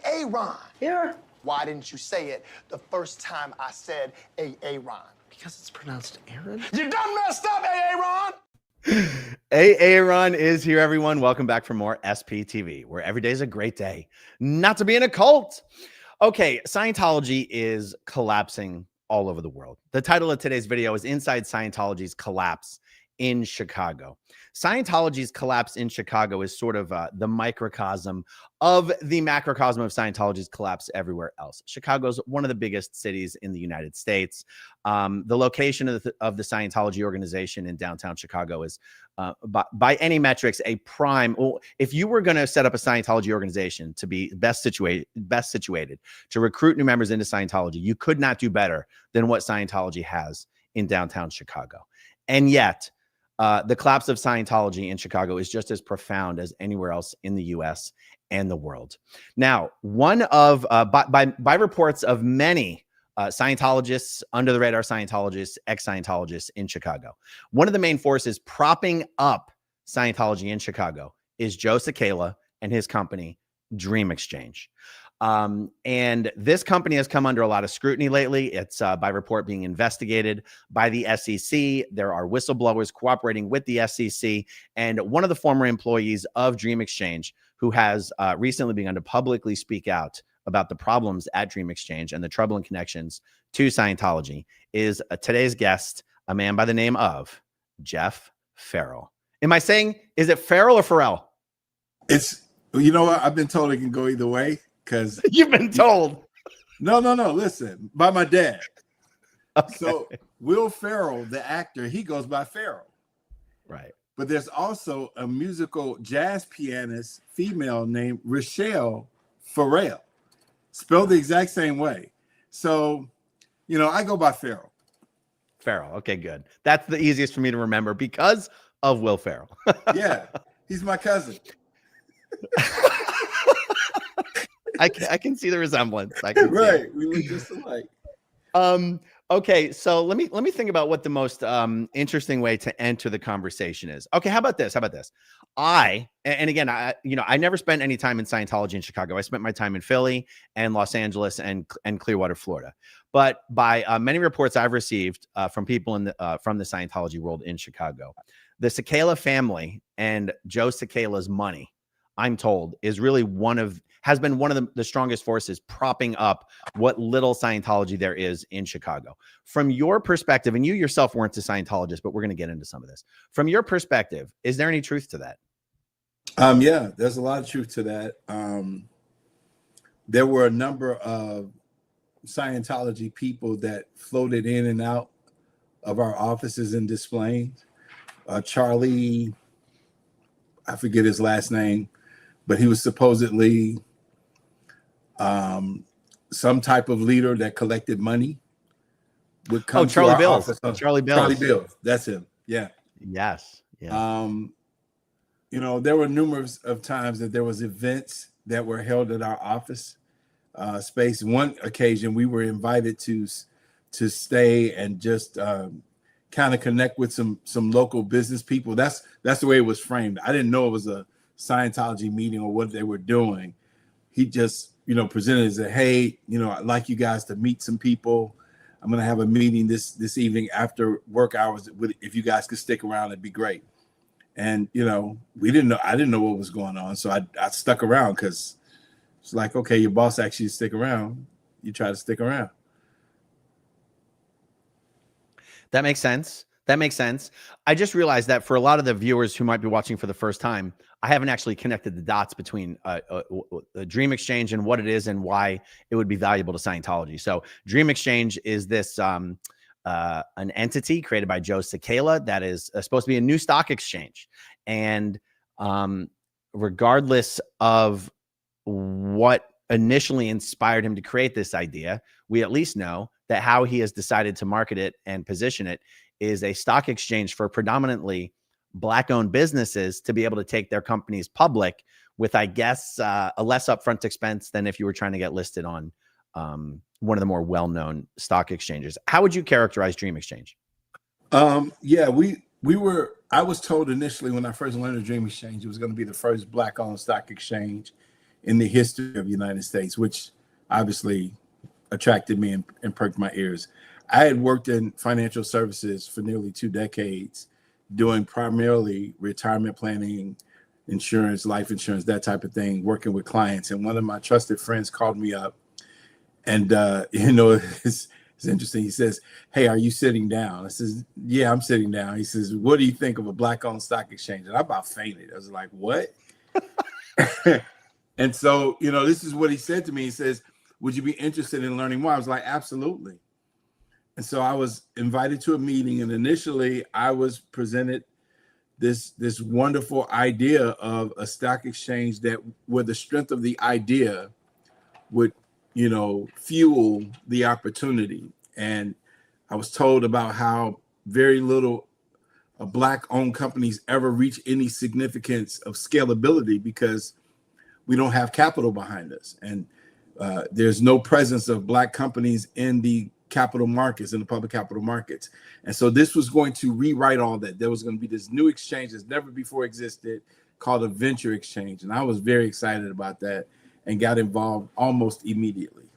Aaron. Yeah. Why didn't you say it the first time I said Aaron? Because it's pronounced Aaron. You done messed up, Aaron. Aaron is here, everyone. Welcome back for more SPTV, where every day is a great day not to be in a cult. Okay, Scientology is collapsing all over the world. The title of today's video is Inside Scientology's Collapse in Chicago. Scientology's collapse in Chicago is sort of the microcosm of the macrocosm of Scientology's collapse everywhere else. Chicago's one of the biggest cities in the United States. The location of the Scientology organization in downtown Chicago is, by any metrics, a prime. Well, if you were going to set up a Scientology organization to be best situated to recruit new members into Scientology, you could not do better than what Scientology has in downtown Chicago. And yet, the collapse of Scientology in Chicago is just as profound as anywhere else in the U.S. and the world. Now, one of by reports of many Scientologists, under the radar Scientologists, ex-Scientologists in Chicago, one of the main forces propping up Scientology in Chicago is Joe Cicala and his company, Dream Exchange. And this company has come under a lot of scrutiny lately. It's by report being investigated by the SEC. There are whistleblowers cooperating with the SEC. And one of the former employees of Dream Exchange, who has recently begun to publicly speak out about the problems at Dream Exchange and the troubling connections to Scientology, is today's guest, a man by the name of Jeff Ferrell. Am I saying, is it Ferrell or Ferrell? It's, you know what? I've been told it can go either way. Because you've been told. No. Listen, by my dad. Okay. So Will Ferrell, the actor, he goes by Ferrell. Right. But there's also a musical jazz pianist female named Rochelle Ferrell, spelled the exact same way. So, you know, I go by Ferrell. Ferrell. Okay, good. That's the easiest for me to remember because of Will Ferrell. Yeah, he's my cousin. I can see the resemblance. I can right. We look just alike. Okay, so let me think about what the most interesting way to enter the conversation is. Okay, how about this? I never spent any time in Scientology in Chicago. I spent my time in Philly and Los Angeles and Clearwater, Florida. But by many reports I've received from people from the Scientology world in Chicago, the Cicala family and Joe Cicala's money, I'm told, is really has been one of the strongest forces propping up what little Scientology there is in Chicago. From your perspective, and you yourself weren't a Scientologist, but we're going to get into some of this. From your perspective, is there any truth to that? Yeah, there's a lot of truth to that. There were a number of Scientology people that floated in and out of our offices and displays. Charlie, I forget his last name, but he was supposedly some type of leader that collected money. Would come Charlie to our Bills. office. Charlie Bills. That's him. Yeah. Yes. Yeah. You know, there were numerous of times that there was events that were held at our office space. One occasion we were invited to stay and just kind of connect with some local business people. That's the way it was framed. I didn't know it was a Scientology meeting or what they were doing. He just, presented and said, hey, I'd like you guys to meet some people. I'm going to have a meeting this evening after work hours. If you guys could stick around, it'd be great. And, I didn't know what was going on. So I stuck around because it's like, okay, your boss asked you to stick around. You try to stick around. That makes sense. I just realized that for a lot of the viewers who might be watching for the first time, I haven't actually connected the dots between Dream Exchange and what it is and why it would be valuable to Scientology. So Dream Exchange is this an entity created by Joe Cicala that is supposed to be a new stock exchange. And regardless of what initially inspired him to create this idea, we at least know that how he has decided to market it and position it is a stock exchange for predominantly Black-owned businesses to be able to take their companies public with, I guess, a less upfront expense than if you were trying to get listed on one of the more well-known stock exchanges. How would you characterize Dream Exchange? Yeah, I was told initially when I first learned of Dream Exchange, it was going to be the first Black-owned stock exchange in the history of the United States, which obviously attracted me and perked my ears. I had worked in financial services for nearly 2 decades, doing primarily retirement planning, insurance, life insurance, that type of thing, working with clients. And one of my trusted friends called me up, and it's interesting. He says, "Hey, are you sitting down?" I says, "Yeah, I'm sitting down." He says, "What do you think of a black-owned stock exchange?" And I about fainted. I was like, "What?" And so, this is what he said to me. He says, "Would you be interested in learning more?" I was like, "Absolutely." And so I was invited to a meeting, and initially I was presented this wonderful idea of a stock exchange that, where the strength of the idea would, fuel the opportunity. And I was told about how very little black-owned companies ever reach any significance of scalability because we don't have capital behind us, and there's no presence of black companies in the capital markets, in the public capital markets. And so this was going to rewrite all that. There was going to be this new exchange that's never before existed called a venture exchange. And I was very excited about that and got involved almost immediately.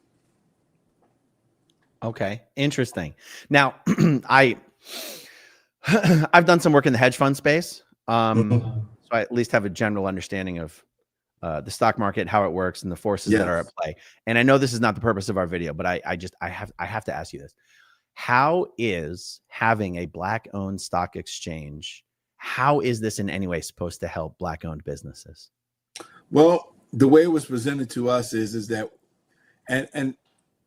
Okay, interesting. Now, I've done some work in the hedge fund space, so I at least have a general understanding of the stock market, how it works, and the forces that are at play. And I know this is not the purpose of our video, but I have to ask you this: how is having a black-owned stock exchange? How is this in any way supposed to help black-owned businesses? Well, the way it was presented to us is that, and let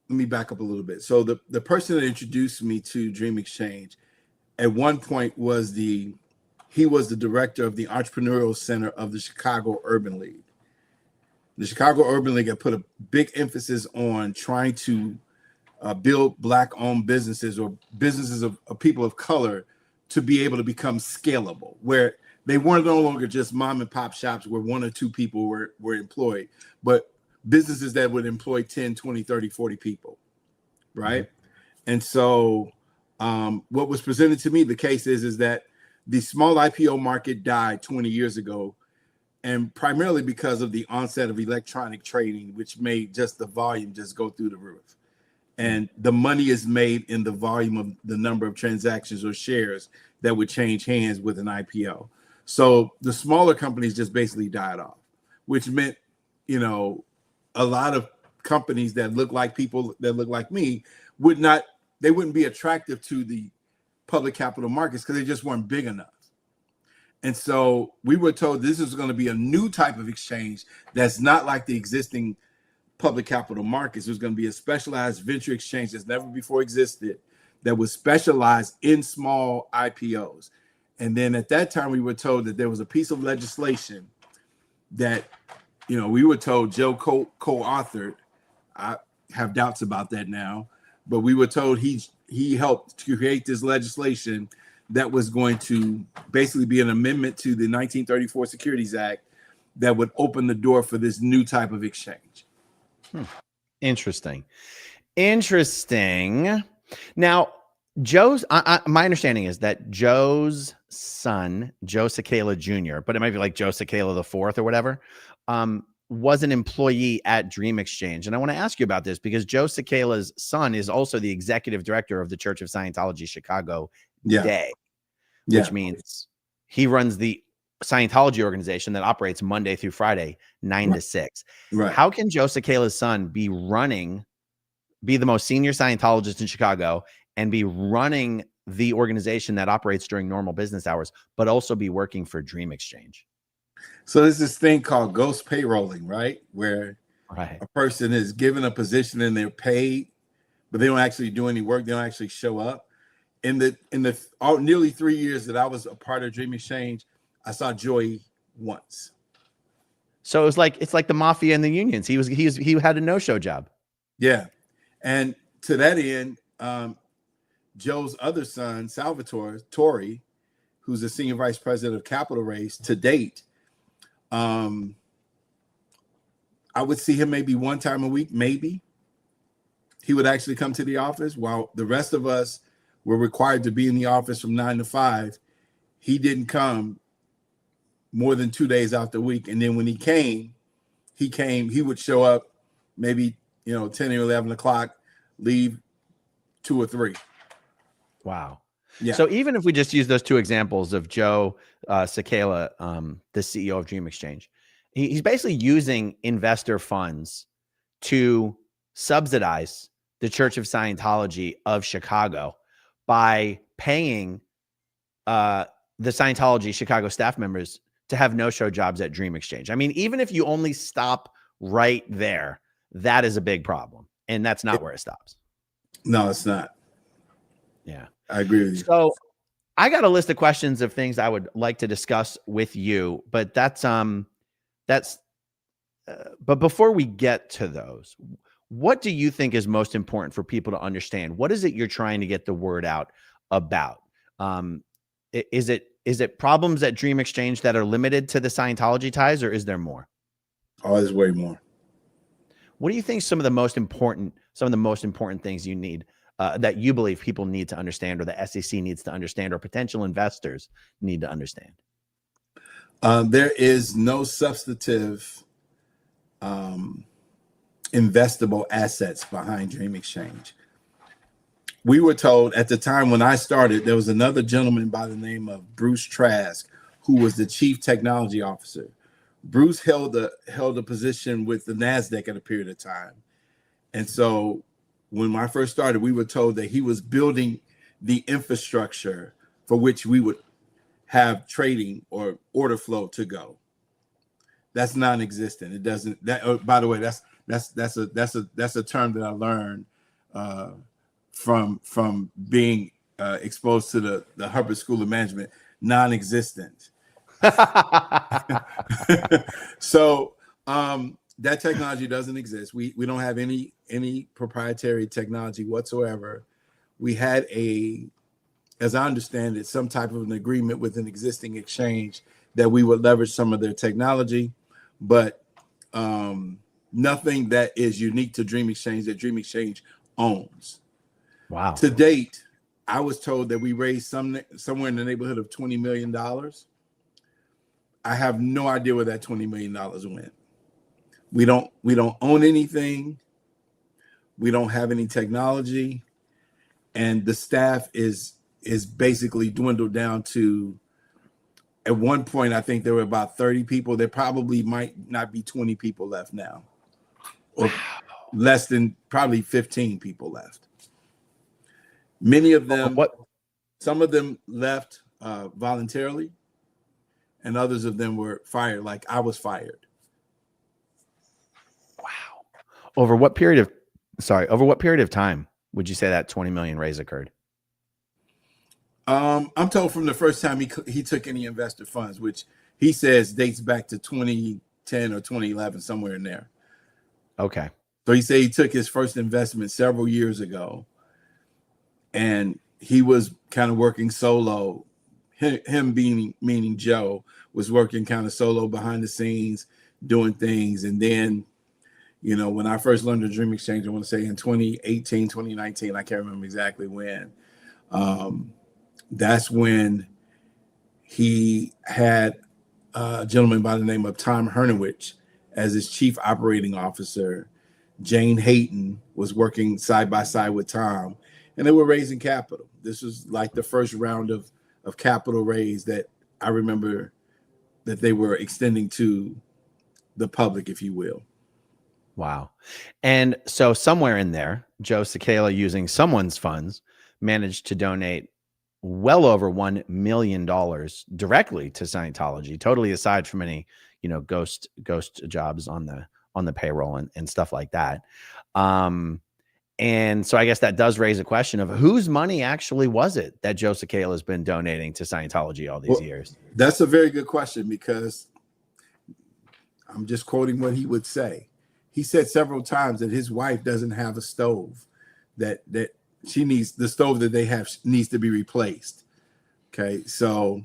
me back up a little bit. So the person that introduced me to Dream Exchange at one point was the director of the Entrepreneurial Center of the Chicago Urban League. The Chicago Urban League had put a big emphasis on trying to build black-owned businesses, or businesses of people of color, to be able to become scalable, where they weren't no longer just mom and pop shops where 1 or 2 people were employed, but businesses that would employ 10, 20, 30, 40 people, right? Mm-hmm. And so what was presented to me, the case is that the small IPO market died 20 years ago, and primarily because of the onset of electronic trading, which made just the volume just go through the roof. And the money is made in the volume of the number of transactions or shares that would change hands with an IPO. So the smaller companies just basically died off, which meant, a lot of companies that look like people that look like me wouldn't be attractive to the public capital markets because they just weren't big enough. And so we were told this is going to be a new type of exchange that's not like the existing public capital markets. There's going to be a specialized venture exchange that's never before existed that was specialized in small IPOs. And then at that time, we were told that there was a piece of legislation that, we were told Joe co-authored. I have doubts about that now, but we were told he helped to create this legislation that was going to basically be an amendment to the 1934 Securities Act that would open the door for this new type of exchange. Interesting. Now, my understanding is that Joe's son, Joe Cicala Jr., but it might be like Joe Cicala the Fourth or whatever, was an employee at Dream Exchange. And I want to ask you about this because Joe Cicala's son is also the executive director of the Church of Scientology Chicago Day, which means he runs the Scientology organization that operates Monday through Friday, 9 to 6. Right. How can Joe Cicala's son be the most senior Scientologist in Chicago and be running the organization that operates during normal business hours, but also be working for Dream Exchange? So there's this thing called ghost payrolling, right? Where a person is given a position and they're paid, but they don't actually do any work. They don't actually show up. In the nearly 3 years that I was a part of Dream Exchange, I saw Joey once. So it's like the mafia and the unions. He had a no-show job. Yeah. And to that end, Joe's other son, Salvatore Torrey, who's the senior vice president of Capital Raise to date, I would see him maybe one time a week, maybe. He would actually come to the office while the rest of us were required to be in the office from 9 to 5. He didn't come more than 2 days out the week. And then when he came, he would show up maybe 10 or 11 o'clock, leave 2 or 3. Wow. Yeah. So even if we just use those two examples of Joe Sakala, the CEO of Dream Exchange, he's basically using investor funds to subsidize the Church of Scientology of Chicago by paying the Scientology Chicago staff members to have no-show jobs at Dream Exchange. I mean, even if you only stop right there, that is a big problem. And that's not where it stops. No, it's not. Yeah. I agree with you. So I got a list of questions of things I would like to discuss with you, but but before we get to those, what do you think is most important for people to understand? What is it you're trying to get the word out about? Is it problems at Dream Exchange that are limited to the Scientology ties, or is there more? Oh, there's way more. What do you think some of the most important things you need that you believe people need to understand, or the SEC needs to understand, or potential investors need to understand? There is no substantive investable assets behind Dream Exchange. We were told at the time when I started, there was another gentleman by the name of Bruce Trask, who was the chief technology officer. Bruce held a position with the NASDAQ at a period of time. And so when I first started, we were told that he was building the infrastructure for which we would have trading or order flow to go. That's non-existent. It doesn't. That, by the way, that's a term that I learned from being exposed to the Hubbard School of Management. Non-existent. So that technology doesn't exist. We don't have any proprietary technology whatsoever. We had as I understand it, some type of an agreement with an existing exchange that we would leverage some of their technology, but nothing that is unique to Dream Exchange that Dream Exchange owns. Wow. To date, I was told that we raised somewhere in the neighborhood of $20 million. I have no idea where that $20 million went. We don't own anything. We don't have any technology, and the staff is basically dwindled down to, at one point, I think there were about 30 people. There probably might not be 20 people left now, or less than probably 15 people left. Many of them, some of them left voluntarily, and others of them were fired, like I was fired. Wow. Over what period of time would you say that 20 million raise occurred? I'm told from the first time he took any investor funds, which he says dates back to 2010 or 2011, somewhere in there. Okay. So he said he took his first investment several years ago, and he was kind of working solo. Him meaning Joe was working kind of solo behind the scenes, doing things. And then, when I first learned the Dream Exchange, I want to say in 2018, 2019, I can't remember exactly when. That's when he had a gentleman by the name of Tom Hernowich as his chief operating officer. Jane Hayton was working side by side with Tom, and they were raising capital. This was like the first round of capital raise that I remember that they were extending to the public, if you will. Wow. And so somewhere in there, Joe Sakala, using someone's funds, managed to donate well over $1 million directly to Scientology, totally aside from any, ghost jobs on the payroll and stuff like that. And so I guess that does raise a question of whose money actually was it that Joe Sakala has been donating to Scientology all these years? That's a very good question, because I'm just quoting what he would say. He said several times that his wife doesn't have a stove, that she needs, the stove that they have needs to be replaced. Okay. So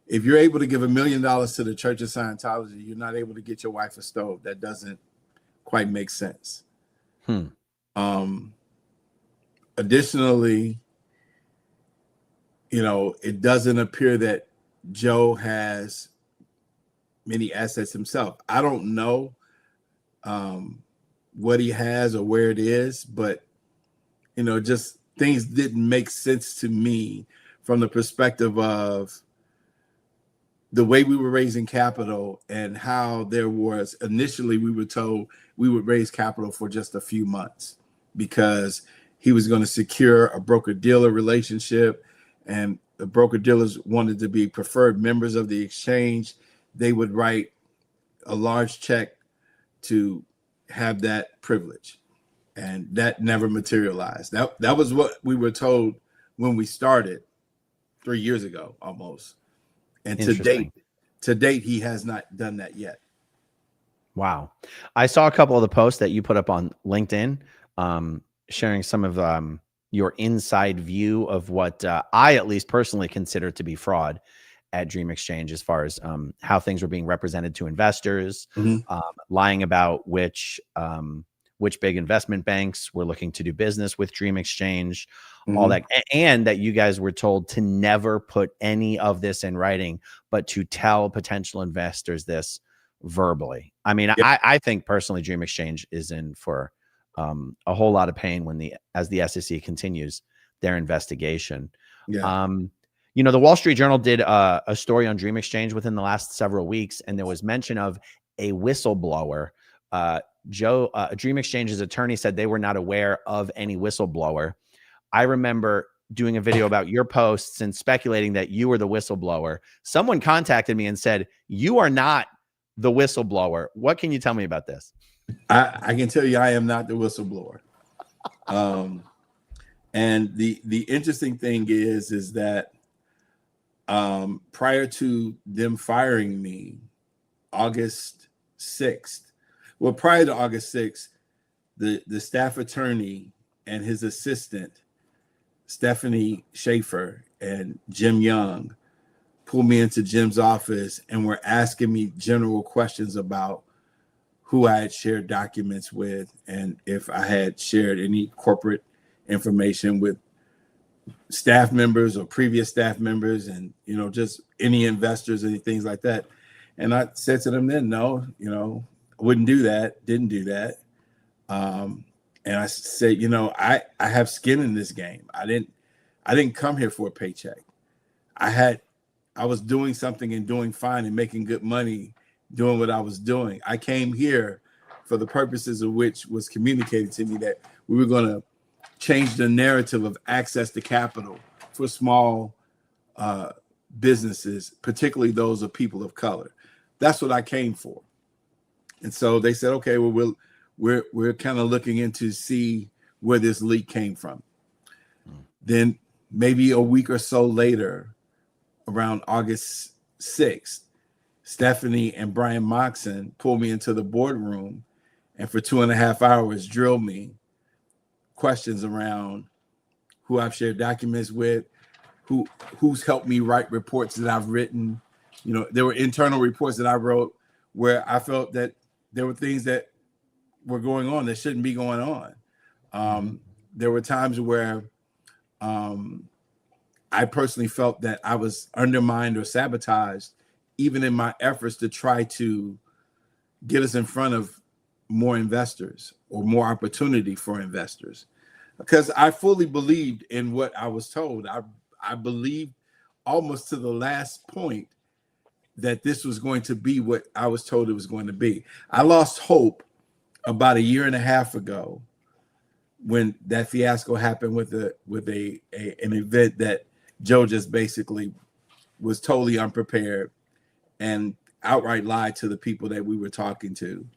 if you're able to give $1 million to the Church of Scientology, you're not able to get your wife a stove. That doesn't quite make sense. Additionally, it doesn't appear that Joe has many assets himself. I don't know what he has or where it is, but just things didn't make sense to me from the perspective of the way we were raising capital and how there was initially we were told we would raise capital for just a few months because he was going to secure a broker-dealer relationship, and the broker-dealers wanted to be preferred members of the exchange. They would write a large check to have that privilege, and that never materialized. That was what we were told when we started 3 years ago almost. And to date, he has not done that yet. Wow. I saw a couple of the posts that you put up on LinkedIn, sharing some of your inside view of what I at least personally consider to be fraud at Dream Exchange, as far as how things were being represented to investors, lying about which big investment banks were looking to do business with Dream Exchange, all that, and that you guys were told to never put any of this in writing, but to tell potential investors this verbally. I mean, I think personally, Dream Exchange is in for a whole lot of pain as the SEC continues their investigation. Yeah. The Wall Street Journal did a story on Dream Exchange within the last several weeks, and there was mention of a whistleblower. Dream Exchange's attorney said they were not aware of any whistleblower. I remember doing a video about your posts and speculating that you were the whistleblower. Someone contacted me and said, you are not the whistleblower. What can you tell me about this? I can tell you I am not the whistleblower. And the interesting thing is that prior to them firing me, August 6th, well, prior to August 6th, the staff attorney and his assistant, Stephanie Schaefer and Jim Young, pulled me into Jim's office and were asking me general questions about who I had shared documents with and if I had shared any corporate information with staff members or previous staff members, and just any investors, any things like that. And I said to them then, no, I wouldn't do that, didn't do that. And I said, I have skin in this game. I didn't come here for a paycheck. I was doing something and doing fine and making good money doing what I was doing. I came here for the purposes of which was communicated to me that we were going to change the narrative of access to capital for small businesses, particularly those of people of color. That's what I came for. And so they said, okay, well, we're kind of looking into see where this leak came from. Then maybe a week or so later, around August 6th, Stephanie and Brian Moxon pulled me into the boardroom and for 2.5 hours drilled me questions around who I've shared documents with, who's helped me write reports that I've written. There were internal reports that I wrote where I felt that there were things that were going on that shouldn't be going on. There were times where I personally felt that I was undermined or sabotaged, even in my efforts to try to get us in front of more investors or more opportunity for investors. Because I fully believed in what I was told. I believed almost to the last point that this was going to be what I was told it was going to be. I lost hope about 1.5 years ago when that fiasco happened with an event that Joe just basically was totally unprepared and outright lied to the people that we were talking to.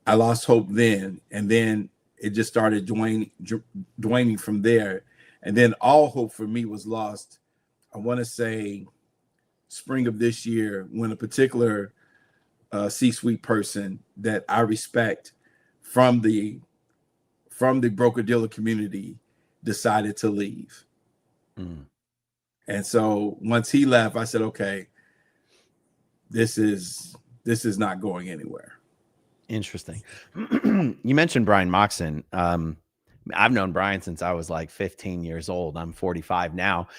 I lost hope then, and then it just started dwindling from there. And then all hope for me was lost, I want to say spring of this year, when a particular C-suite person that I respect from the broker-dealer community decided to leave. And so once he left, I said, okay, this is not going anywhere. Interesting. You mentioned Brian Moxon. I've known Brian since I was like 15 years old. I'm 45 now.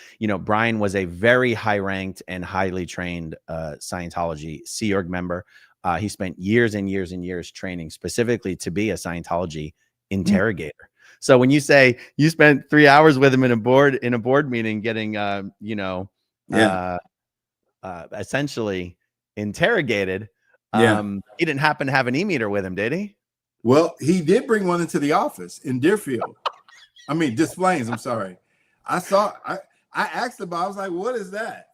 Brian was a very high-ranked and highly trained Scientology Sea Org member. He spent years and years and years training specifically to be a Scientology interrogator. So when you say you spent 3 hours with him in a board meeting, getting essentially interrogated, he didn't happen to have an e-meter with him, did he? Well, he did bring one into the office in Deerfield. I mean, Des Plaines, I'm sorry. I asked about, I was like, what is that?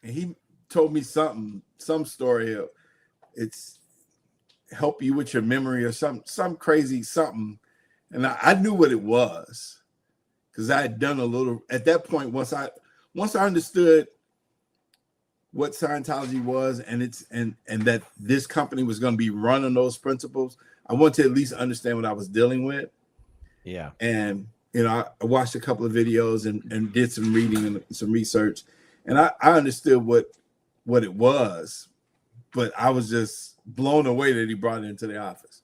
And he told me some story of it's help you with your memory or some crazy something. And I knew what it was because I had done a little at that point. Once I understood what Scientology was and that this company was going to be run on those principles, I wanted to at least understand what I was dealing with. Yeah. And I watched a couple of videos and did some reading and some research, and I understood what it was, but I was just blown away that he brought it into the office.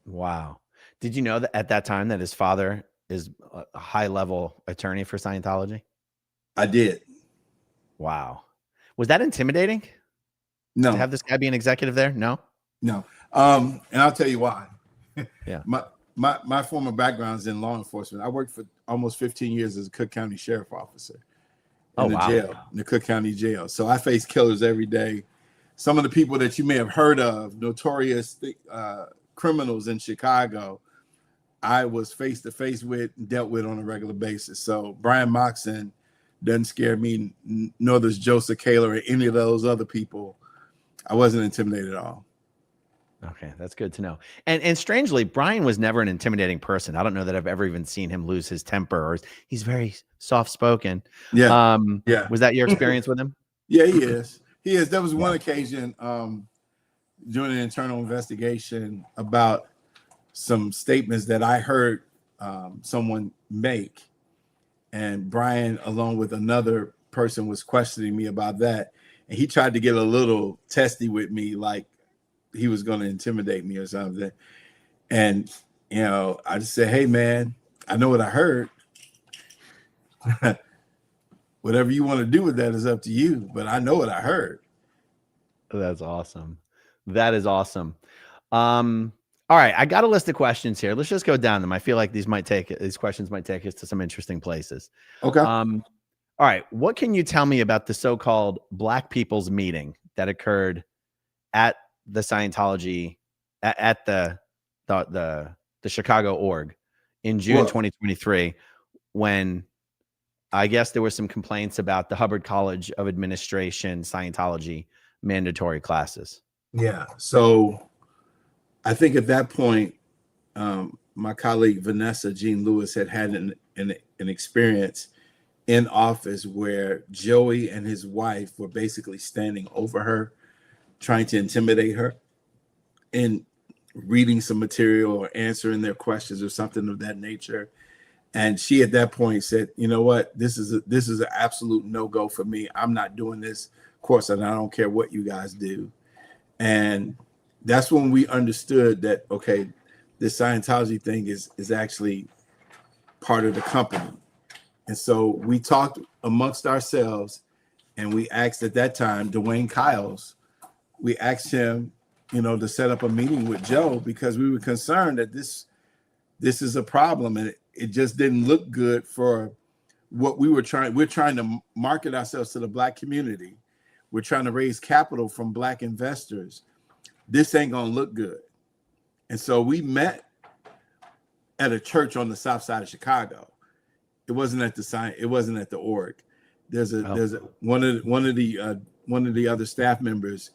Wow. Did you know that at that time that his father is a high-level attorney for Scientology? I did. Wow. Was that intimidating? No. To have this guy be an executive there? No. And I'll tell you why. Yeah. My former background is in law enforcement. I worked for almost 15 years as a Cook County sheriff officer in the Cook County jail. So I face killers every day. Some of the people that you may have heard of, notorious criminals in Chicago, I was face to face with, dealt with on a regular basis. So Brian Moxon doesn't scare me, nor does Joseph Kaler or any of those other people. I wasn't intimidated at all. Okay, that's good to know. And strangely, Brian was never an intimidating person. I don't know that I've ever even seen him lose his temper, or he's very soft spoken. Yeah. Was that your experience with him? Yeah, he is. He is. There was one occasion during an internal investigation about some statements that I heard someone make, and Brian, along with another person, was questioning me about that, and he tried to get a little testy with me, like he was going to intimidate me or something. And I just said, hey man, I know what I heard. Whatever you want to do with that is up to you, but I know what I heard. That's awesome. That is awesome. All right, I got a list of questions here. Let's just go down them. I feel like these questions might take us to some interesting places. Okay. All right, what can you tell me about the so-called Black People's Meeting that occurred at the Scientology at the Chicago org in June 2023, when I guess there were some complaints about the Hubbard College of Administration Scientology mandatory classes? Yeah. So I think at that point, my colleague Vanessa Jean Lewis had an experience in office where Joey and his wife were basically standing over her, trying to intimidate her and reading some material or answering their questions or something of that nature. And she at that point said, you know what, this is an absolute no-go for me. I'm not doing this course, and I don't care what you guys do. And that's when we understood that, okay, this Scientology thing is actually part of the company. And so we talked amongst ourselves, and we asked at that time, Dwayne Kyles, we asked him, to set up a meeting with Joe, because we were concerned that this is a problem, and it just didn't look good for what we were trying. We're trying to market ourselves to the Black community. We're trying to raise capital from Black investors. This ain't gonna look good. And so we met at a church on the south side of Chicago. It wasn't at the org. There's one of the other staff members.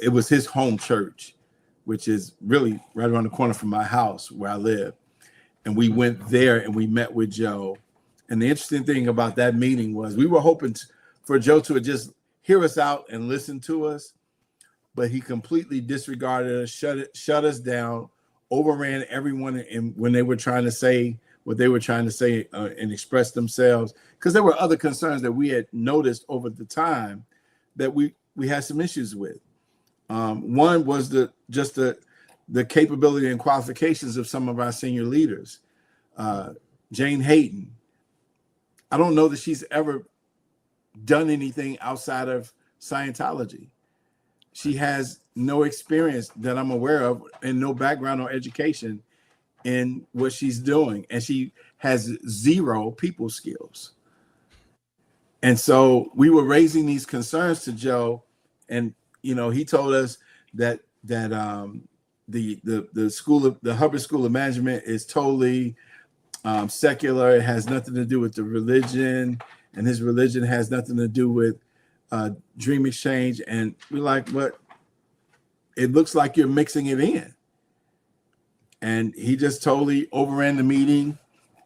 It was his home church, which is really right around the corner from my house where I live. And we went there and we met with Joe. And the interesting thing about that meeting was we were hoping for Joe to just hear us out and listen to us, but he completely disregarded us, shut us down, overran everyone when they were trying to say what they were trying to say and express themselves, because there were other concerns that we had noticed over the time that we had some issues with. One was the capability and qualifications of some of our senior leaders. Jane Hayden, I don't know that she's ever done anything outside of Scientology. she has no experience that I'm aware of and no background or education in what she's doing. And she has zero people skills. And so we were raising these concerns to Joe, and he told us that the Hubbard School of Management is totally secular. It has nothing to do with the religion, and his religion has nothing to do with Dream Exchange. And we're like, what? It looks like you're mixing it in. And he just totally overran the meeting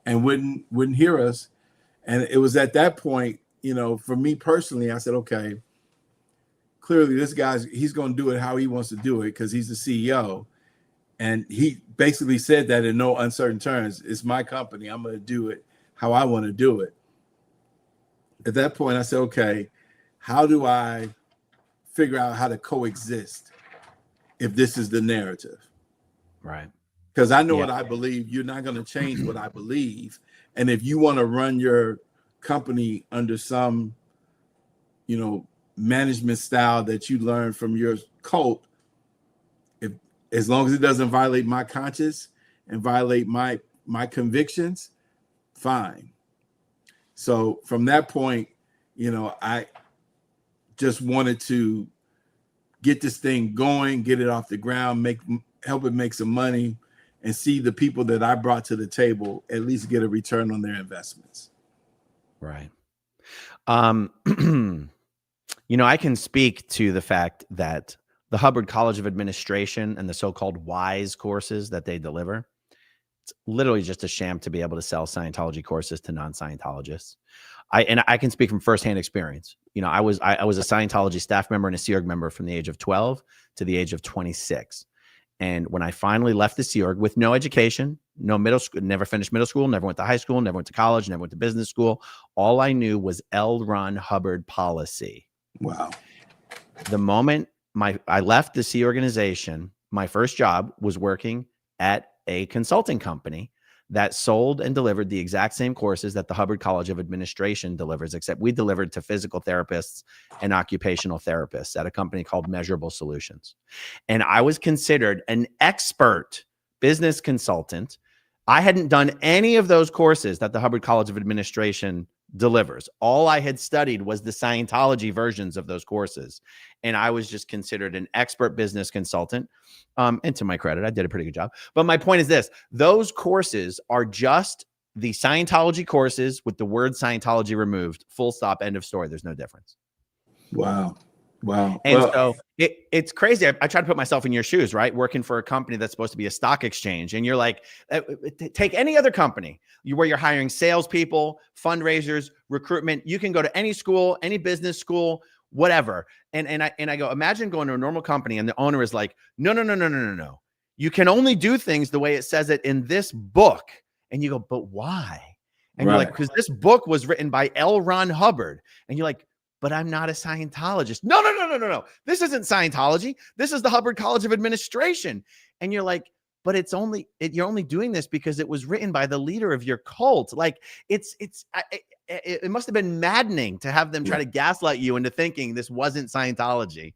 and wouldn't hear us. And it was at that point, for me personally, I said, okay, clearly this he's going to do it how he wants to do it because he's the CEO. And he basically said that in no uncertain terms. It's my company. I'm going to do it how I want to do it. At that point, I said, okay, how do I figure out how to coexist if this is the narrative? Right. Because I know what I believe. You're not going to change what I believe. And if you want to run your company under some, management style that you learn from your cult, as long as it doesn't violate my conscience and violate my convictions, fine. So from that point, I just wanted to get this thing going, get it off the ground, help it make some money, and see the people that I brought to the table at least get a return on their investments. Right. I can speak to the fact that the Hubbard College of Administration and the so-called WISE courses that they deliver, it's literally just a sham to be able to sell Scientology courses to non-Scientologists. I can speak from firsthand experience. I was a Scientology staff member and a Sea Org member from the age of 12 to the age of 26. And when I finally left the Sea Org with no education, no middle school, never finished middle school, never went to high school, never went to college, never went to business school. All I knew was L. Ron Hubbard policy. Wow. The moment I left the Sea organization, my first job was working at a consulting company that sold and delivered the exact same courses that the Hubbard College of Administration delivers, except we delivered to physical therapists and occupational therapists at a company called Measurable Solutions. And I was considered an expert business consultant. I hadn't done any of those courses that the Hubbard College of Administration delivers. All I had studied was the Scientology versions of those courses. And I was just considered an expert business consultant. And to my credit, I did a pretty good job. But my point is this: those courses are just the Scientology courses with the word Scientology removed. Full stop, end of story. There's no difference. Wow. And so it's crazy. I try to put myself in your shoes, right? Working for a company that's supposed to be a stock exchange. And you're like, take any other company where you're hiring salespeople, fundraisers, recruitment. You can go to any school, any business school, whatever. And I go, imagine going to a normal company and the owner is like, no. You can only do things the way it says it in this book. And you go, but why? And you're like, because this book was written by L. Ron Hubbard. And you're like, but I'm not a Scientologist. No. This isn't Scientology. This is the Hubbard College of Administration. And you're like, but you're only doing this because it was written by the leader of your cult. Like it must have been maddening to have them try to gaslight you into thinking this wasn't Scientology.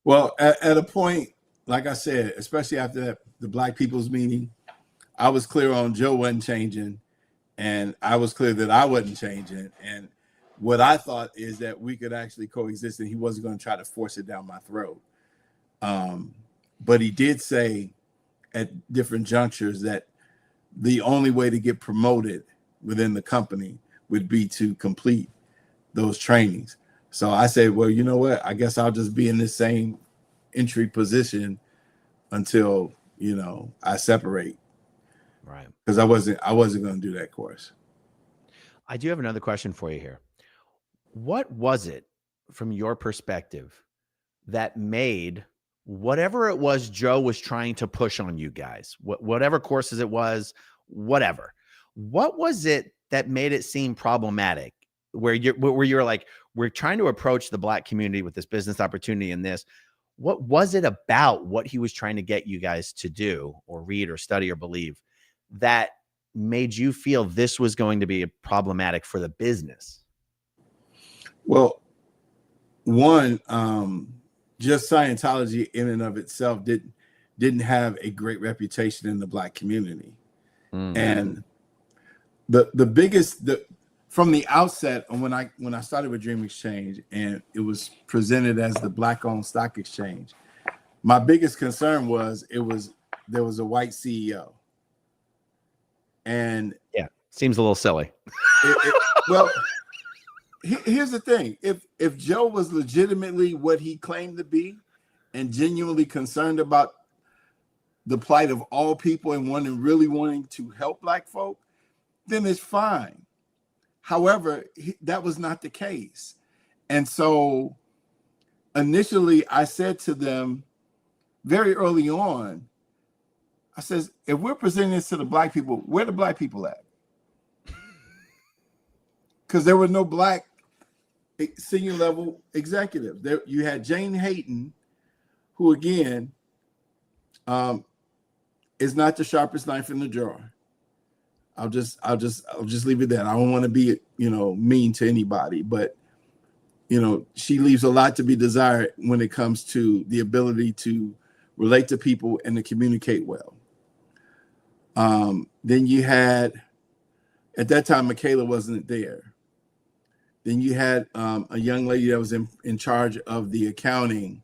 Well, at a point, like I said, especially after the Black People's meeting, I was clear on Joe wasn't changing, and I was clear that I wasn't changing. And what I thought is that we could actually coexist, and he wasn't going to try to force it down my throat. But he did say at different junctures that the only way to get promoted within the company would be to complete those trainings. So I said, well, you know what? I guess I'll just be in this same entry position until, I separate. Right. Because I wasn't going to do that course. I do have another question for you here. What was it, from your perspective, that made whatever it was Joe was trying to push on you guys, whatever courses it was, whatever, what was it that made it seem problematic, where you're like, we're trying to approach the Black community with this business opportunity and this? What was it about what he was trying to get you guys to do or read or study or believe that made you feel this was going to be problematic for the business? Well, one, just Scientology in and of itself didn't have a great reputation in the Black community. And the biggest from the outset, when I started with Dream Exchange and it was presented as the Black-owned stock exchange, my biggest concern was there was a white CEO. And yeah, seems a little silly. Well, here's the thing. If Joe was legitimately what he claimed to be and genuinely concerned about the plight of all people and really wanting to help Black folk, then it's fine. However, that was not the case. And so initially I said to them very early on, I says, if we're presenting this to the Black people, where the Black people at? Because there were no Black senior level executives. There, you had Jane Hayton, who again is not the sharpest knife in the drawer. I'll just leave it there. I don't want to be, mean to anybody, but she leaves a lot to be desired when it comes to the ability to relate to people and to communicate well. Then you had, at that time, Michaela wasn't there. Then you had a young lady that was in charge of the accounting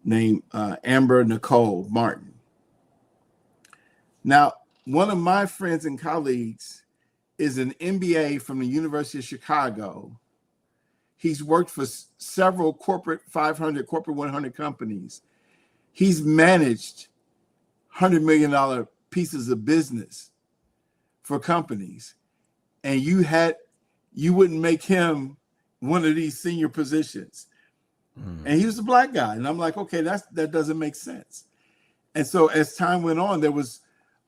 named Amber Nicole Martin. Now, one of my friends and colleagues is an MBA from the University of Chicago. He's worked for several corporate 500, corporate 100 companies. He's managed $100 million pieces of business for companies. And you wouldn't make him one of these senior positions. And he was a Black guy. And I'm like, okay, that doesn't make sense. And so as time went on, there was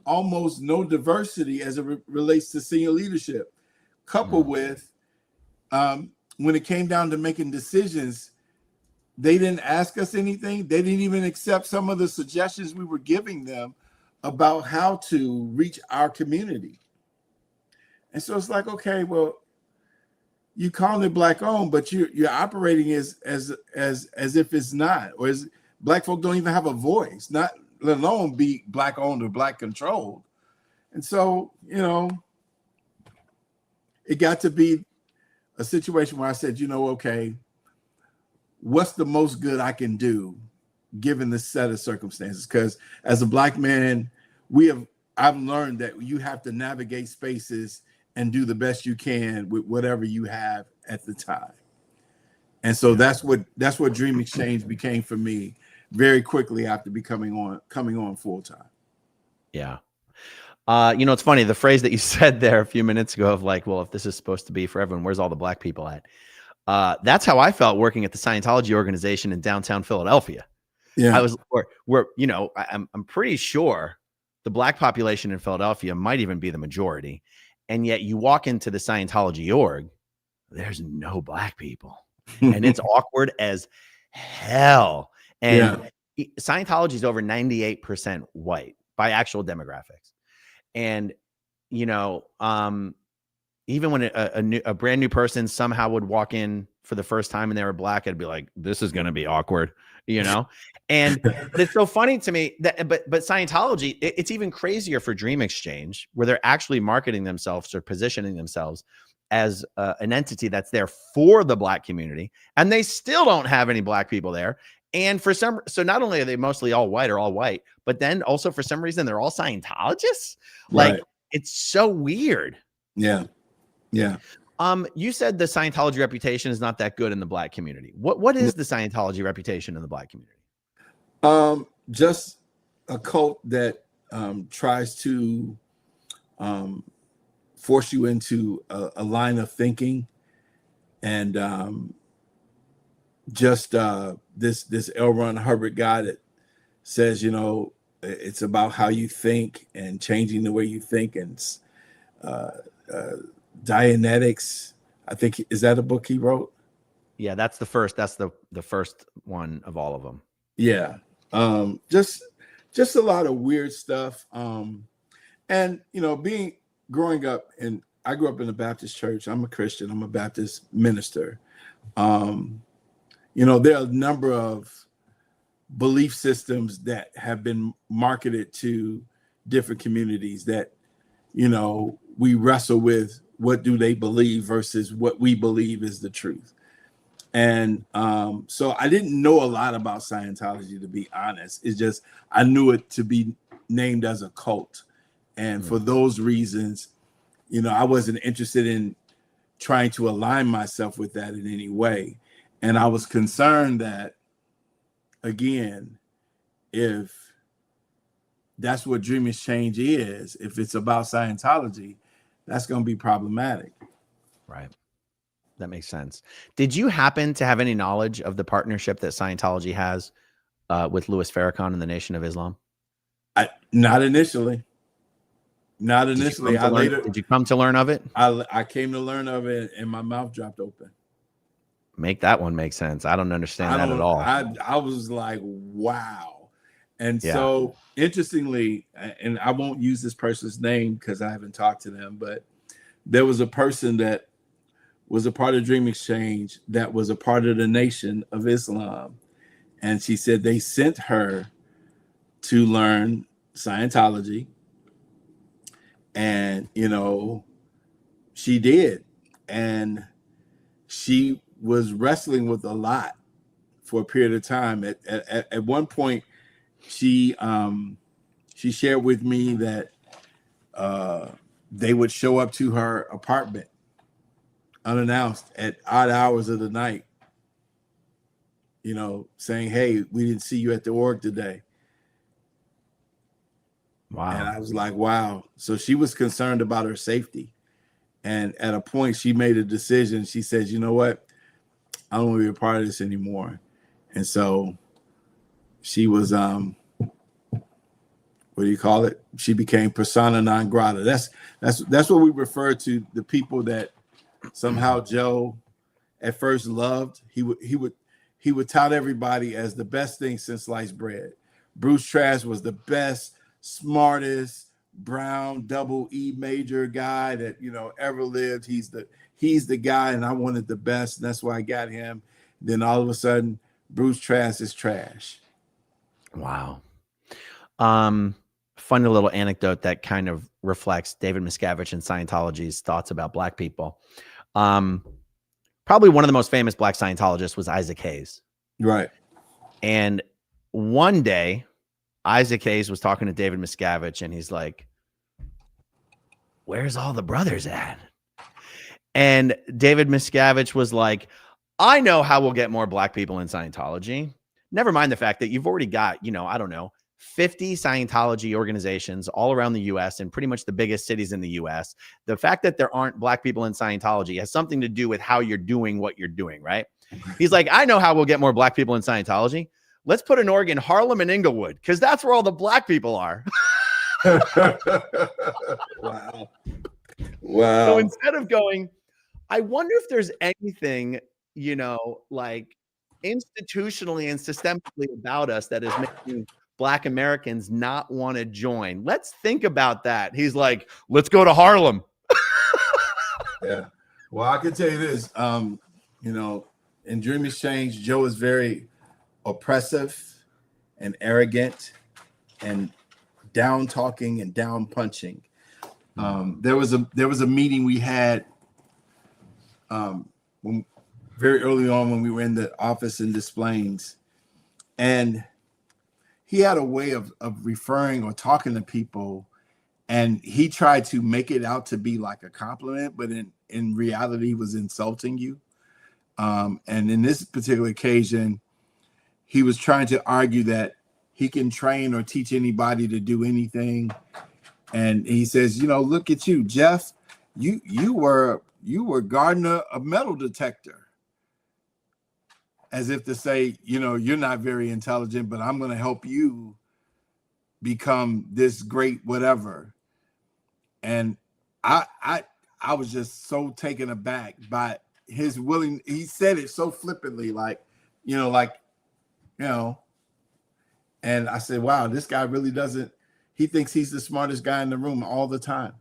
almost no diversity as it relates to senior leadership, coupled with when it came down to making decisions, they didn't ask us anything. They didn't even accept some of the suggestions we were giving them about how to reach our community. And so it's like, okay, well, you call it Black owned, but you're operating as if it's not, or as Black folk don't even have a voice, not let alone be Black owned or Black controlled. And so, it got to be a situation where I said, okay, what's the most good I can do given this set of circumstances? Because as a Black man, I've learned that you have to navigate spaces and do the best you can with whatever you have at the time. And so that's what Dream Exchange became for me very quickly after coming on full time. Yeah. It's funny, the phrase that you said there a few minutes ago of like, well, if this is supposed to be for everyone, where's all the Black people at? That's how I felt working at the Scientology organization in downtown Philadelphia. Yeah. I was I'm pretty sure the Black population in Philadelphia might even be the majority. And yet you walk into the Scientology org, there's no Black people. And it's awkward as hell. And Scientology is over 98% white by actual demographics. And, even when a brand new person somehow would walk in for the first time and they were Black, I'd be like, this is going to be awkward, And it's so funny to me that, but Scientology, it's even crazier for Dream Exchange, where they're actually marketing themselves or positioning themselves as an entity that's there for the Black community, and they still don't have any Black people there. And so not only are they mostly all white, but then also for some reason they're all Scientologists. Like, right. It's so weird. Yeah. Yeah. You said the Scientology reputation is not that good in the Black community. What is the Scientology reputation in the Black community? Just a cult that tries to force you into a line of thinking, and this L. Ron Hubbard guy that says, it's about how you think and changing the way you think, and Dianetics, I think, is that a book he wrote? Yeah, that's the first one of all of them. Yeah. Just a lot of weird stuff. And growing up, and I grew up in a Baptist church. I'm a Christian. I'm a Baptist minister. you know, there are a number of belief systems that have been marketed to different communities that, you know, we wrestle with what do they believe versus what we believe is the truth. And so I didn't know a lot about Scientology, to be honest. It's just I knew it to be named as a cult. And for those reasons, you know, I wasn't interested in trying to align myself with that in any way. And I was concerned that, again, if that's what Dream Exchange is, if it's about Scientology, that's going to be problematic. Right. That makes sense. Did you happen to have any knowledge of the partnership that Scientology has with Louis Farrakhan and the Nation of Islam? Not initially. Not initially. Did you come to learn of it? I came to learn of it and my mouth dropped open. Make that one make sense. I don't understand that at all. I was like, wow. And so interestingly, and I won't use this person's name because I haven't talked to them, but there was a person that was a part of Dream Exchange that was a part of the Nation of Islam. And she said they sent her to learn Scientology. And, you know, she did. And she was wrestling with a lot for a period of time. At one point, she shared with me that they would show up to her apartment unannounced at odd hours of the night, you know, saying, hey, we didn't see you at the org today. Wow. And I was like, wow. So she was concerned about her safety. And at a point she made a decision. She says, you know what? I don't want to be a part of this anymore. And so she was, what do you call it? She became persona non grata. That's what we refer to the people that somehow Joe at first loved. He would tout everybody as the best thing since sliced bread. Bruce Trask was the best, smartest brown double E major guy that, you know, ever lived. He's the guy, and I wanted the best, and that's why I got him. Then all of a sudden, Bruce Trask is trash. Wow. Funny little anecdote that kind of reflects David Miscavige and Scientology's thoughts about Black people. Probably one of the most famous Black Scientologists was Isaac Hayes. Right. And one day, Isaac Hayes was talking to David Miscavige, and he's like, where's all the brothers at? And David Miscavige was like, I know how we'll get more Black people in Scientology. Never mind the fact that you've already got, you know, I don't know, 50 Scientology organizations all around the US and pretty much the biggest cities in the US. The fact that there aren't Black people in Scientology has something to do with how you're doing what you're doing, right? He's like, I know how we'll get more Black people in Scientology. Let's put an org in Harlem and Inglewood, because that's where all the Black people are. Wow. Wow. So instead of going, I wonder if there's anything, you know, like institutionally and systemically about us that is making Black Americans not want to join. Let's think about that. He's like, let's go to Harlem. Yeah. Well, I can tell you this, you know, in Dream Exchange, Joe is very oppressive and arrogant and down talking and down punching. There was a meeting we had very early on when we were in the office in Des Plaines, and he had a way of referring or talking to people, and he tried to make it out to be like a compliment, but in reality he was insulting you. And in this particular occasion, he was trying to argue that he can train or teach anybody to do anything. And he says, you know, look at you, Jeff, you were guarding a metal detector. As if to say, you know, you're not very intelligent, but I'm going to help you become this great whatever. And I was just so taken aback by his he said it so flippantly, like, you know, and I said, wow, this guy really he thinks he's the smartest guy in the room all the time.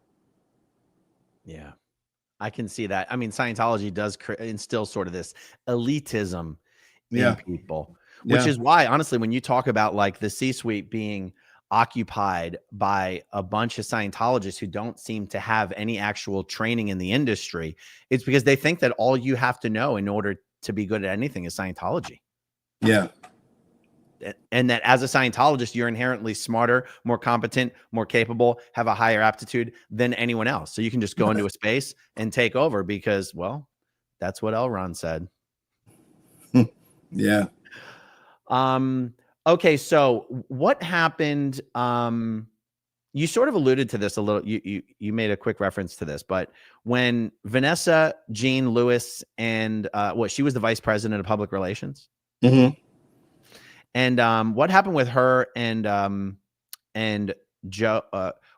Yeah, I can see that. I mean, Scientology does instill sort of this elitism in people, which Yeah. is why, honestly, when you talk about like the C-suite being occupied by a bunch of Scientologists who don't seem to have any actual training in the industry, it's because they think that all you have to know in order to be good at anything is Scientology. Yeah. And that as a Scientologist, you're inherently smarter, more competent, more capable, have a higher aptitude than anyone else. So you can just go into a space and take over because, well, that's what L. Ron said. Yeah. Okay, so what happened? You sort of alluded to this a little. You made a quick reference to this, but when Vanessa Jean Lewis and she was the vice president of public relations. Mm-hmm. And what happened with her and Joe?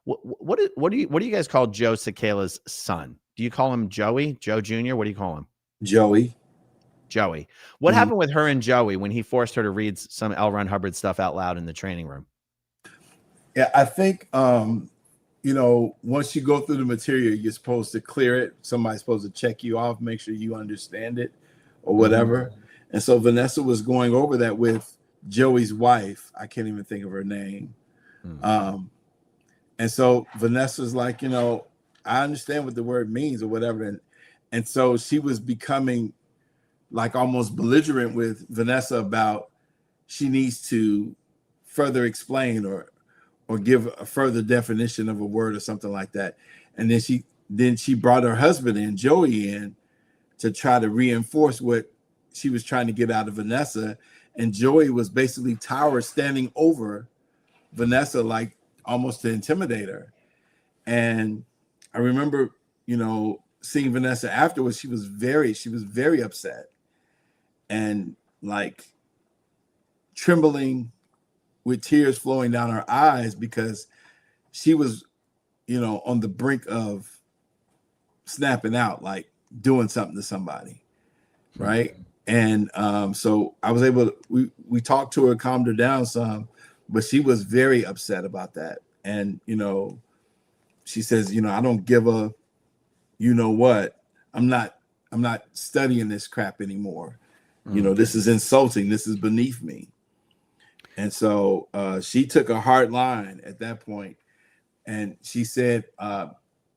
What do you guys call Joe Cicala's son? Do you call him Joey, Joe Jr.? What do you call him? Joey. What happened with her and Joey when he forced her to read some L. Ron Hubbard stuff out loud in the training room? Yeah, I think once you go through the material, you're supposed to clear it. Somebody's supposed to check you off, make sure you understand it or whatever. Mm-hmm. And so Vanessa was going over that with Joey's wife. I can't even think of her name. Mm-hmm. And so Vanessa's like, I understand what the word means or whatever. And so she was becoming like almost belligerent with Vanessa about she needs to further explain or give a further definition of a word or something like that. And then she brought her husband in, Joey, in to try to reinforce what she was trying to get out of Vanessa. And Joey was basically standing over Vanessa, like almost to intimidate her. And I remember, seeing Vanessa afterwards, she was very upset and like trembling with tears flowing down her eyes because she was, on the brink of snapping out, like doing something to somebody. Right. And so I was able to, we talked to her, calmed her down some, but she was very upset about that. And, she says, I don't give a, what, I'm not studying this crap anymore. This is insulting. This is beneath me. And so she took a hard line at that point, and she said,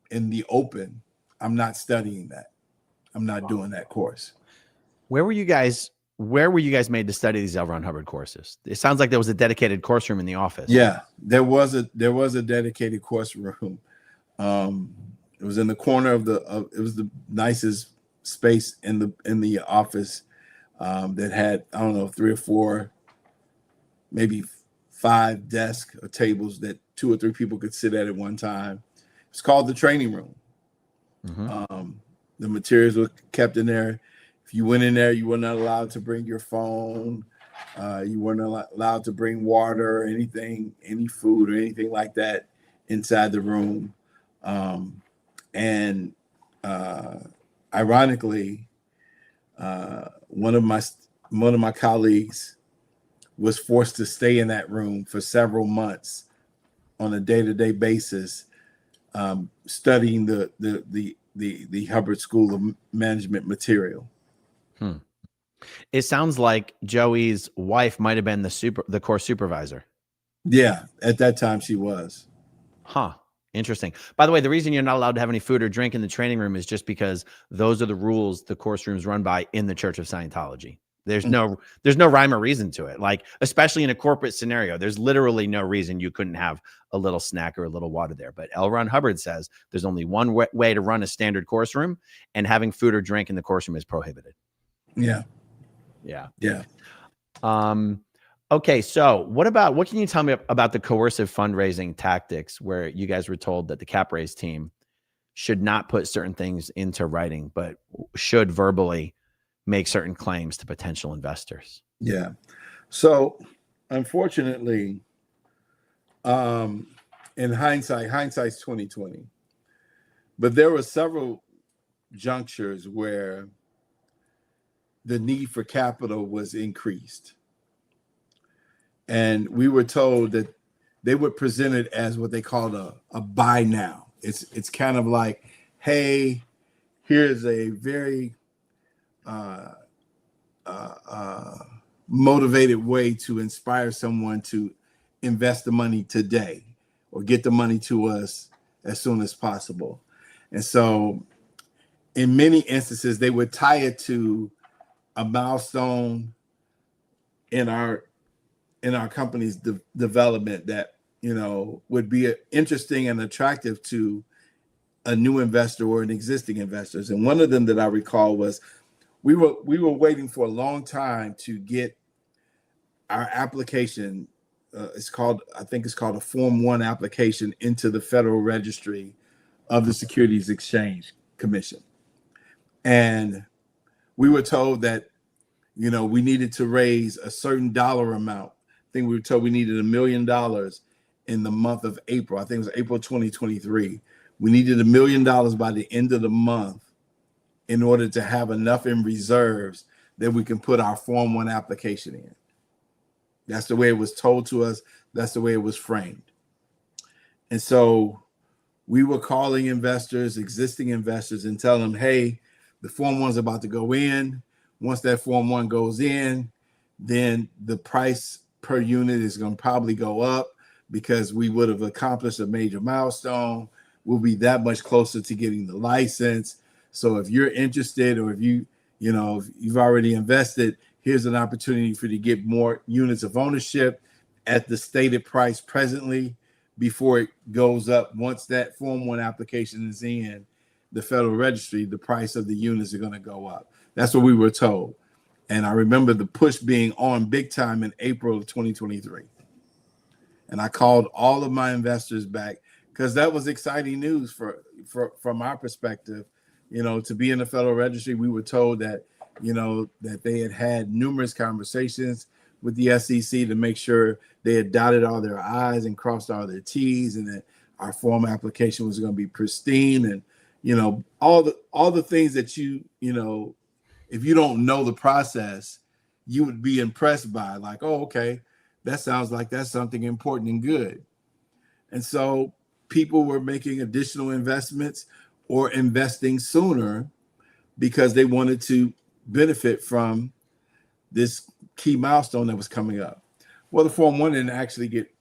in the open, I'm not studying that. I'm not doing that course. Where were you guys made to study these L. Ron Hubbard courses? It sounds like there was a dedicated course room in the office. Yeah, there was a dedicated course room. It was in the corner it was the nicest space in the office that had, I don't know, 3 or 4, maybe 5 desks or tables that 2 or 3 people could sit at one time. It's called the training room. Mm-hmm. The materials were kept in there. If you went in there, you were not allowed to bring your phone. You weren't allowed to bring water or anything, any food or anything like that inside the room. And ironically, one of my colleagues was forced to stay in that room for several months on a day-to-day basis, studying the Hubbard School of Management material. It sounds like Joey's wife might have been the course supervisor. Yeah, at that time she was. Huh. Interesting. By the way, the reason you're not allowed to have any food or drink in the training room is just because those are the rules the course room's run by in the Church of Scientology. There's no rhyme or reason to it. Like, especially in a corporate scenario, there's literally no reason you couldn't have a little snack or a little water there. But L. Ron Hubbard says there's only one way to run a standard course room, and having food or drink in the course room is prohibited. Yeah. Okay, so what can you tell me about the coercive fundraising tactics where you guys were told that the cap raise team should not put certain things into writing, but should verbally make certain claims to potential investors? Yeah. So unfortunately, in hindsight's 2020, but there were several junctures where the need for capital was increased. And we were told that they would present it as what they called a buy now. It's kind of like, hey, here's a very motivated way to inspire someone to invest the money today or get the money to us as soon as possible. And so in many instances, they would tie it to a milestone in our company's development that, you know, would be interesting and attractive to a new investor or an existing investors. And one of them that I recall was we were waiting for a long time to get our application. I think it's called a Form 1 application into the Federal Registry of the Securities Exchange Commission. And we were told that, you know, we needed to raise a certain dollar amount. I think we were told we needed $1 million in the month of April. I think it was April 2023. We needed $1 million by the end of the month in order to have enough in reserves that we can put our Form 1 application in. That's the way it was told to us. That's the way it was framed. And so we were calling investors, existing investors, and telling them, hey, the Form 1 is about to go in. Once that Form 1 goes in, then the price per unit is going to probably go up because we would have accomplished a major milestone. We'll be that much closer to getting the license. So if you're interested, or if you've already invested, here's an opportunity for you to get more units of ownership at the stated price presently before it goes up. Once that Form 1 application is in the Federal Registry, the price of the units are going to go up. That's what we were told. And I remember the push being on big time in April of 2023. And I called all of my investors back because that was exciting news from our perspective. You know, to be in the Federal Registry, we were told that, you know, that they had numerous conversations with the SEC to make sure they had dotted all their I's and crossed all their T's, and that our form application was going to be pristine, and, you know, all the things that you know, if you don't know the process, you would be impressed by, like, oh, okay, that sounds like that's something important and good. And so people were making additional investments or investing sooner because they wanted to benefit from this key milestone that was coming up. Well, the Form 1 didn't actually get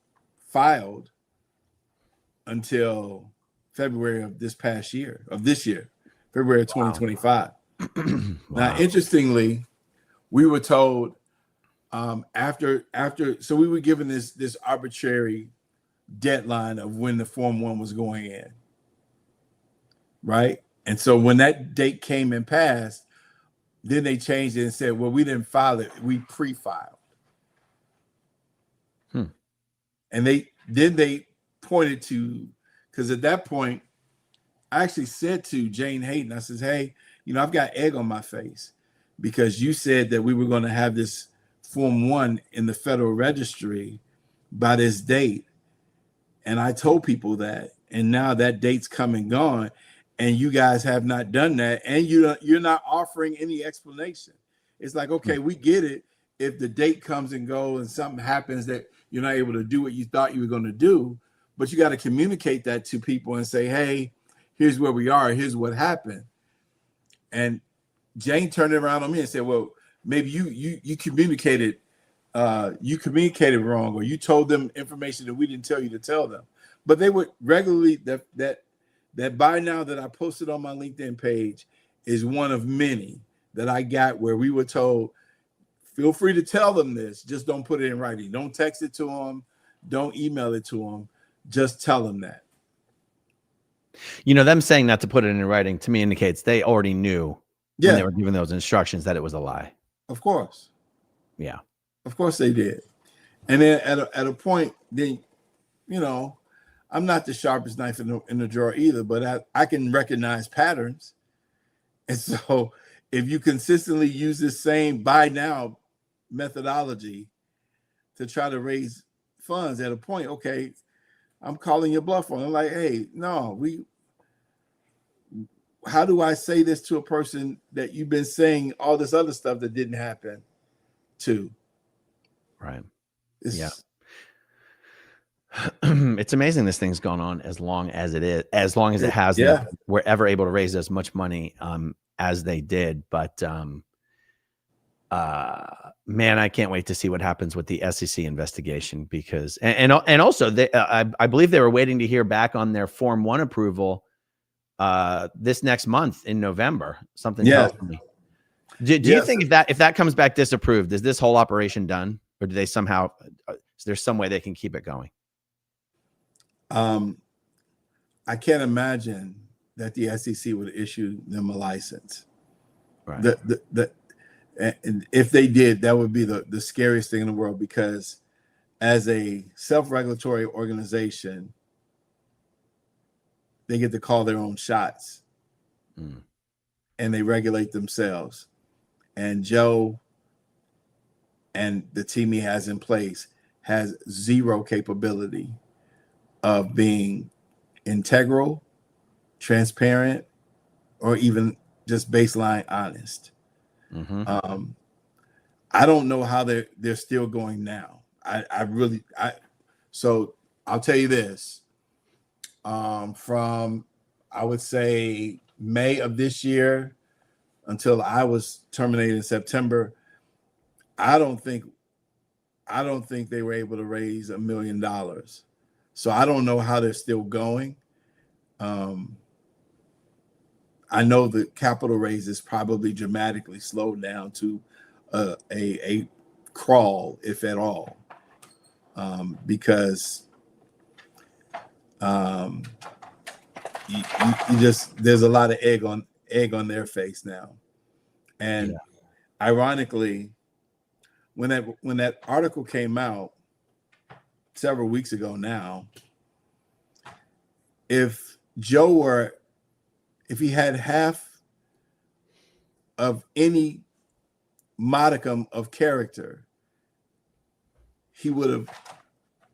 filed until February of this year, February of 2025. Wow. Now, interestingly, we were told after, so we were given this arbitrary deadline of when the Form 1 was going in, right? And so when that date came and passed, then they changed it and said, well, we didn't file it, we pre-filed. And they pointed to, because at that point, I actually said to Jane Hayden, I says, hey, you know, I've got egg on my face because you said that we were going to have this Form 1 in the Federal Registry by this date. And I told people that, and now that date's come and gone, and you guys have not done that, and you're not offering any explanation. It's like, okay, we get it. If the date comes and goes and something happens that you're not able to do what you thought you were going to do, but you got to communicate that to people and say, hey, here's where we are. Here's what happened. And Jane turned it around on me and said, well, maybe you communicated wrong, or you told them information that we didn't tell you to tell them. But they would regularly, that by now that I posted on my LinkedIn page is one of many that I got where we were told, feel free to tell them this, just don't put it in writing. Don't text it to them. Don't email it to them. Just tell them that. You know, them saying not to put it in writing to me indicates they already knew when they were giving those instructions that it was a lie. Of course. Yeah. Of course they did. And then at a point, then, you know, I'm not the sharpest knife in the drawer either, but I can recognize patterns. And so if you consistently use this same buy now methodology to try to raise funds, at a point, okay, I'm calling your bluff on. I'm like, hey, no, how do I say this to a person that you've been saying all this other stuff that didn't happen to? Right. Yeah. It's amazing this thing's gone on as long as it is, as long as it has. Yeah. We're ever able to raise as much money as they did. But Man, I can't wait to see what happens with the SEC investigation, because and also I believe they were waiting to hear back on their Form 1 approval this next month in November. Something tells me. Do you think if that comes back disapproved, is this whole operation done, or do they somehow is there some way they can keep it going? I can't imagine that the SEC would issue them a license. Right. And if they did, that would be the scariest thing in the world, because as a self-regulatory organization, they get to call their own shots, and they regulate themselves. And Joe and the team he has in place has zero capability of being integral, transparent, or even just baseline honest. I don't know how they're still going now. So I'll tell you this. From, I would say, May of this year until I was terminated in September, I don't think they were able to raise $1 million. So I don't know how they're still going. I know the capital raise is probably dramatically slowed down to a crawl, if at all, because you just, there's a lot of egg on their face now. And ironically, when that article came out several weeks ago now, if he had half of any modicum of character, he would have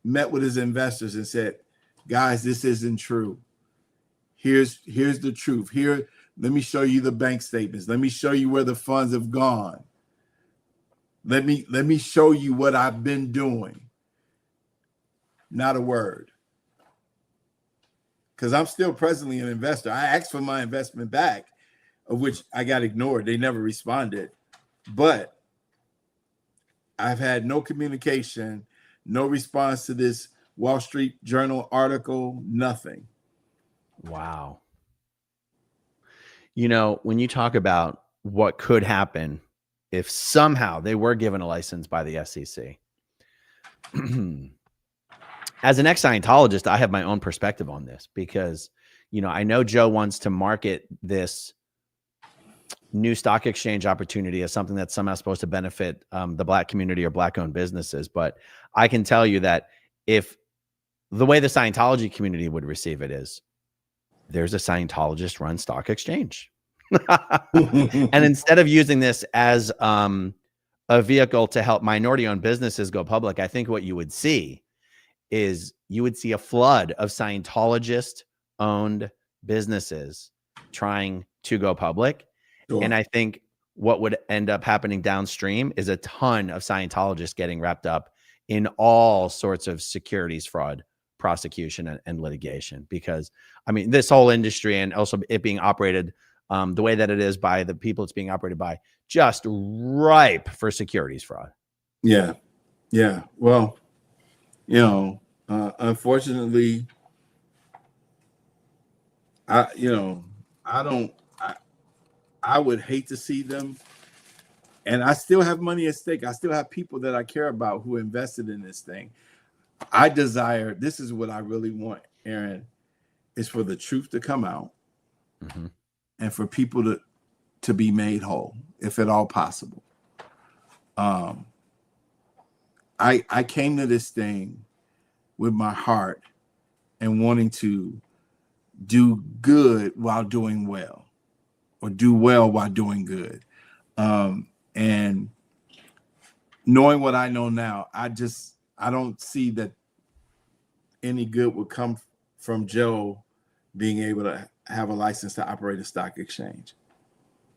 met with his investors and said, guys, this isn't true. Here's the truth. Here, let me show you the bank statements. Let me show you where the funds have gone. Let me show you what I've been doing. Not a word. Because I'm still presently an investor. I asked for my investment back, of which I got ignored. They never responded. But I've had no communication, no response to this Wall Street Journal article, nothing. Wow. You know, when you talk about what could happen if somehow they were given a license by the SEC, as an ex-Scientologist, I have my own perspective on this, because, you know, I know Joe wants to market this new stock exchange opportunity as something that's somehow supposed to benefit the Black community or Black-owned businesses. But I can tell you that if the way the Scientology community would receive it is, there's a Scientologist-run stock exchange. And instead of using this as a vehicle to help minority-owned businesses go public, I think what you would see is you would see a flood of Scientologist-owned businesses trying to go public. Sure. And I think what would end up happening downstream is a ton of Scientologists getting wrapped up in all sorts of securities fraud, prosecution, and litigation. Because, I mean, this whole industry, and also it being operated the way that it is by the people it's being operated by, just ripe for securities fraud. Yeah. Yeah. Well, you know, unfortunately, I would hate to see them. And I still have money at stake. I still have people that I care about who invested in this thing. I desire, this is what I really want, Aaron, is for the truth to come out, and for people to be made whole, if at all possible. I came to this thing with my heart and wanting to do good while doing well, or do well while doing good. And knowing what I know now, I don't see that any good would come from Joe being able to have a license to operate a stock exchange.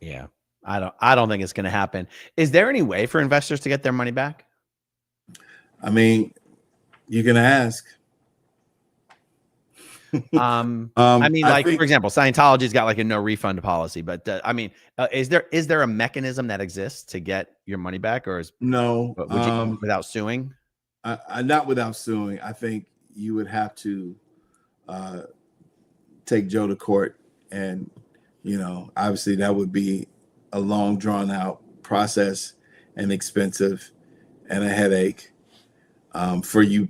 Yeah. I don't think it's going to happen. Is there any way for investors to get their money back? I mean, you can ask. I mean, like, think, for example, Scientology's got like a no refund policy, but I mean, is there a mechanism that exists to get your money back, or no, would you without suing? not without suing. I think you would have to take Joe to court, and obviously that would be a long, drawn out process and expensive and a headache for you.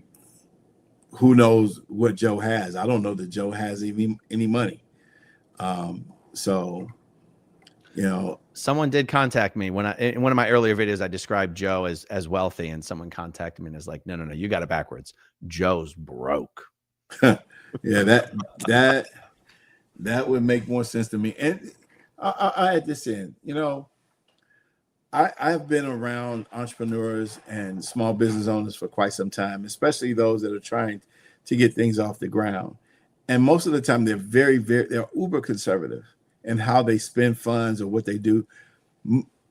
Who knows what Joe has? I don't know that Joe has even any money. Someone did contact me in one of my earlier videos. I described Joe as wealthy, and someone contacted me and is like, no, you got it backwards. Joe's broke. Yeah, that would make more sense to me. And I had this in, I've been around entrepreneurs and small business owners for quite some time, especially those that are trying to get things off the ground. And most of the time, they're they're uber conservative in how they spend funds or what they do.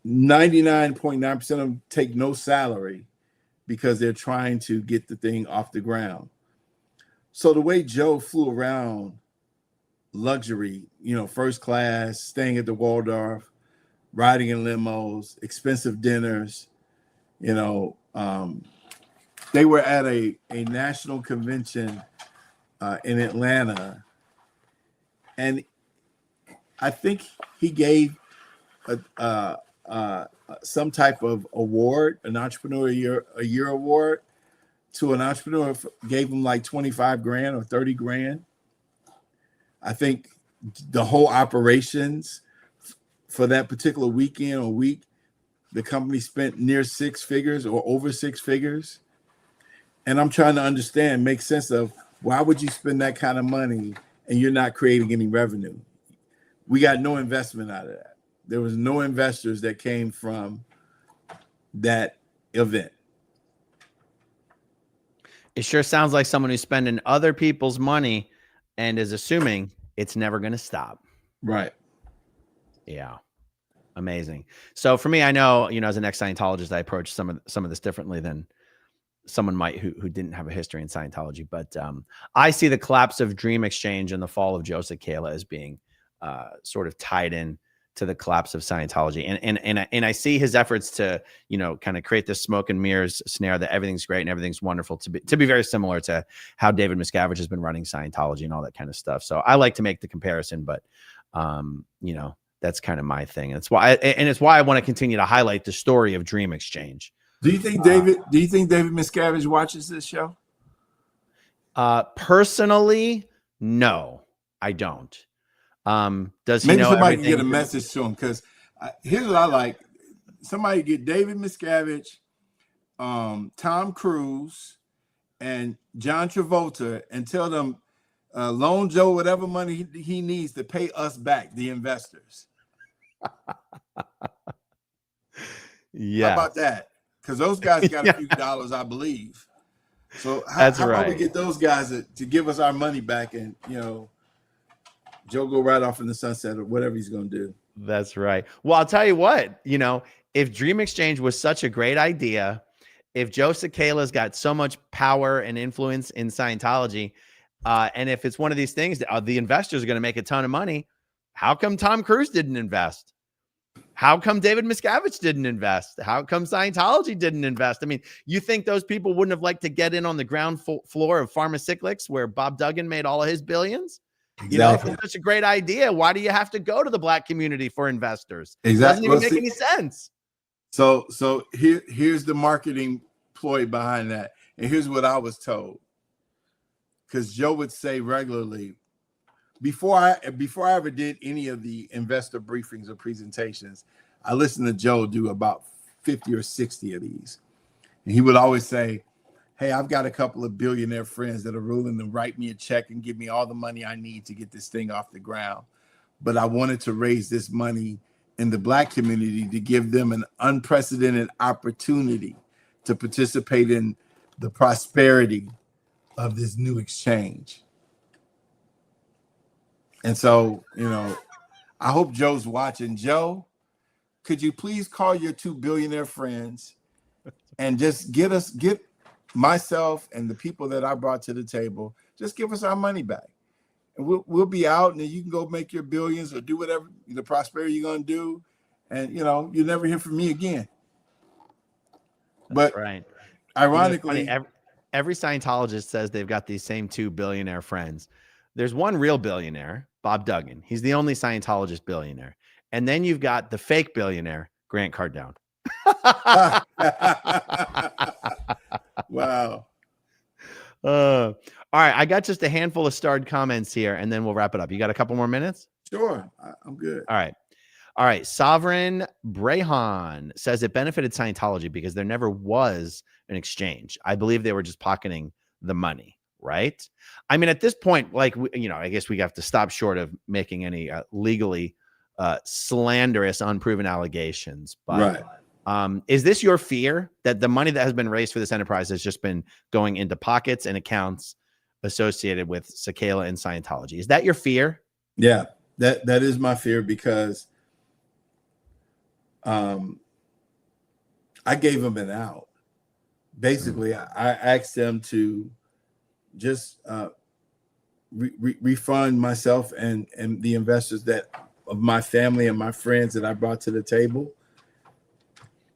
99.9% of them take no salary because they're trying to get the thing off the ground. So the way Joe flew around luxury, first class, staying at the Waldorf, riding in limos, expensive dinners, they were at a national convention in Atlanta, and I think he gave some type of award, an entrepreneur a year award, to an entrepreneur. Gave him like 25 grand or 30 grand. I think the whole operations for that particular weekend or week, the company spent near 6 figures or over 6 figures. And I'm trying to understand, make sense of, why would you spend that kind of money and you're not creating any revenue? We got no investment out of that. There was no investors that came from that event. It sure sounds like someone who's spending other people's money and is assuming it's never going to stop. Right. Yeah. Amazing. So for me, I know, as an ex-Scientologist, I approach some of this differently than someone might who didn't have a history in Scientology. But I see the collapse of Dream Exchange and the fall of Joe Cicala as being sort of tied in to the collapse of Scientology. And I see his efforts to, kind of create this smoke and mirrors snare that everything's great and everything's wonderful, to be very similar to how David Miscavige has been running Scientology and all that kind of stuff. So I like to make the comparison, but that's kind of my thing. It's why I want to continue to highlight the story of Dream Exchange. Do you think David Miscavige watches this show? Personally, no, I don't. Does he Maybe know somebody can everything? get a message to him, because here's what I like. Somebody get David Miscavige, Tom Cruise, and John Travolta, and tell them loan Joe whatever money he needs to pay us back, the investors. Yeah. How about that? Because those guys got a few dollars, I believe. So how about we get those guys to give us our money back, and Joe go right off in the sunset or whatever he's going to do. That's right. Well, I'll tell you what, if Dream Exchange was such a great idea, if Joe Cicala's got so much power and influence in Scientology, and if it's one of these things that the investors are going to make a ton of money, how come Tom Cruise didn't invest? How come David Miscavige didn't invest? How come Scientology didn't invest? I mean, you think those people wouldn't have liked to get in on the ground floor of Pharmacyclics, where Bob Duggan made all of his billions? Exactly. If it's such a great idea, why do you have to go to the black community for investors? Exactly. It doesn't even make any sense. So here's the marketing ploy behind that. And here's what I was told. Because Joe would say regularly, before I ever did any of the investor briefings or presentations, I listened to Joe do about 50 or 60 of these. And he would always say, hey, I've got a couple of billionaire friends that are willing to write me a check and give me all the money I need to get this thing off the ground. But I wanted to raise this money in the black community to give them an unprecedented opportunity to participate in the prosperity of this new exchange. And so, I hope Joe's watching. Joe, could you please call your 2 billionaire friends and just get myself and the people that I brought to the table, just give us our money back. and we'll be out, and then you can go make your billions or do whatever the prosperity you're gonna do, and you'll never hear from me again. That's But right. ironically, You know, every Scientologist says they've got these same 2 billionaire friends. There's one real billionaire, Bob Duggan. He's the only Scientologist billionaire. And then you've got the fake billionaire, Grant Cardone. Wow. All right. I got just a handful of starred comments here, and then we'll wrap it up. You got a couple more minutes? Sure. I'm good. All right. All right. Sovereign Brehan says it benefited Scientology because there never was an exchange. I believe they were just pocketing the money, right? I mean, at this point, like, I guess we have to stop short of making any legally slanderous, unproven allegations. But is this your fear that the money that has been raised for this enterprise has just been going into pockets and accounts associated with Sakela and Scientology? Is that your fear? Yeah, that is my fear, because I gave them an out. Basically, I asked them to just refund myself and the investors of my family and my friends that I brought to the table.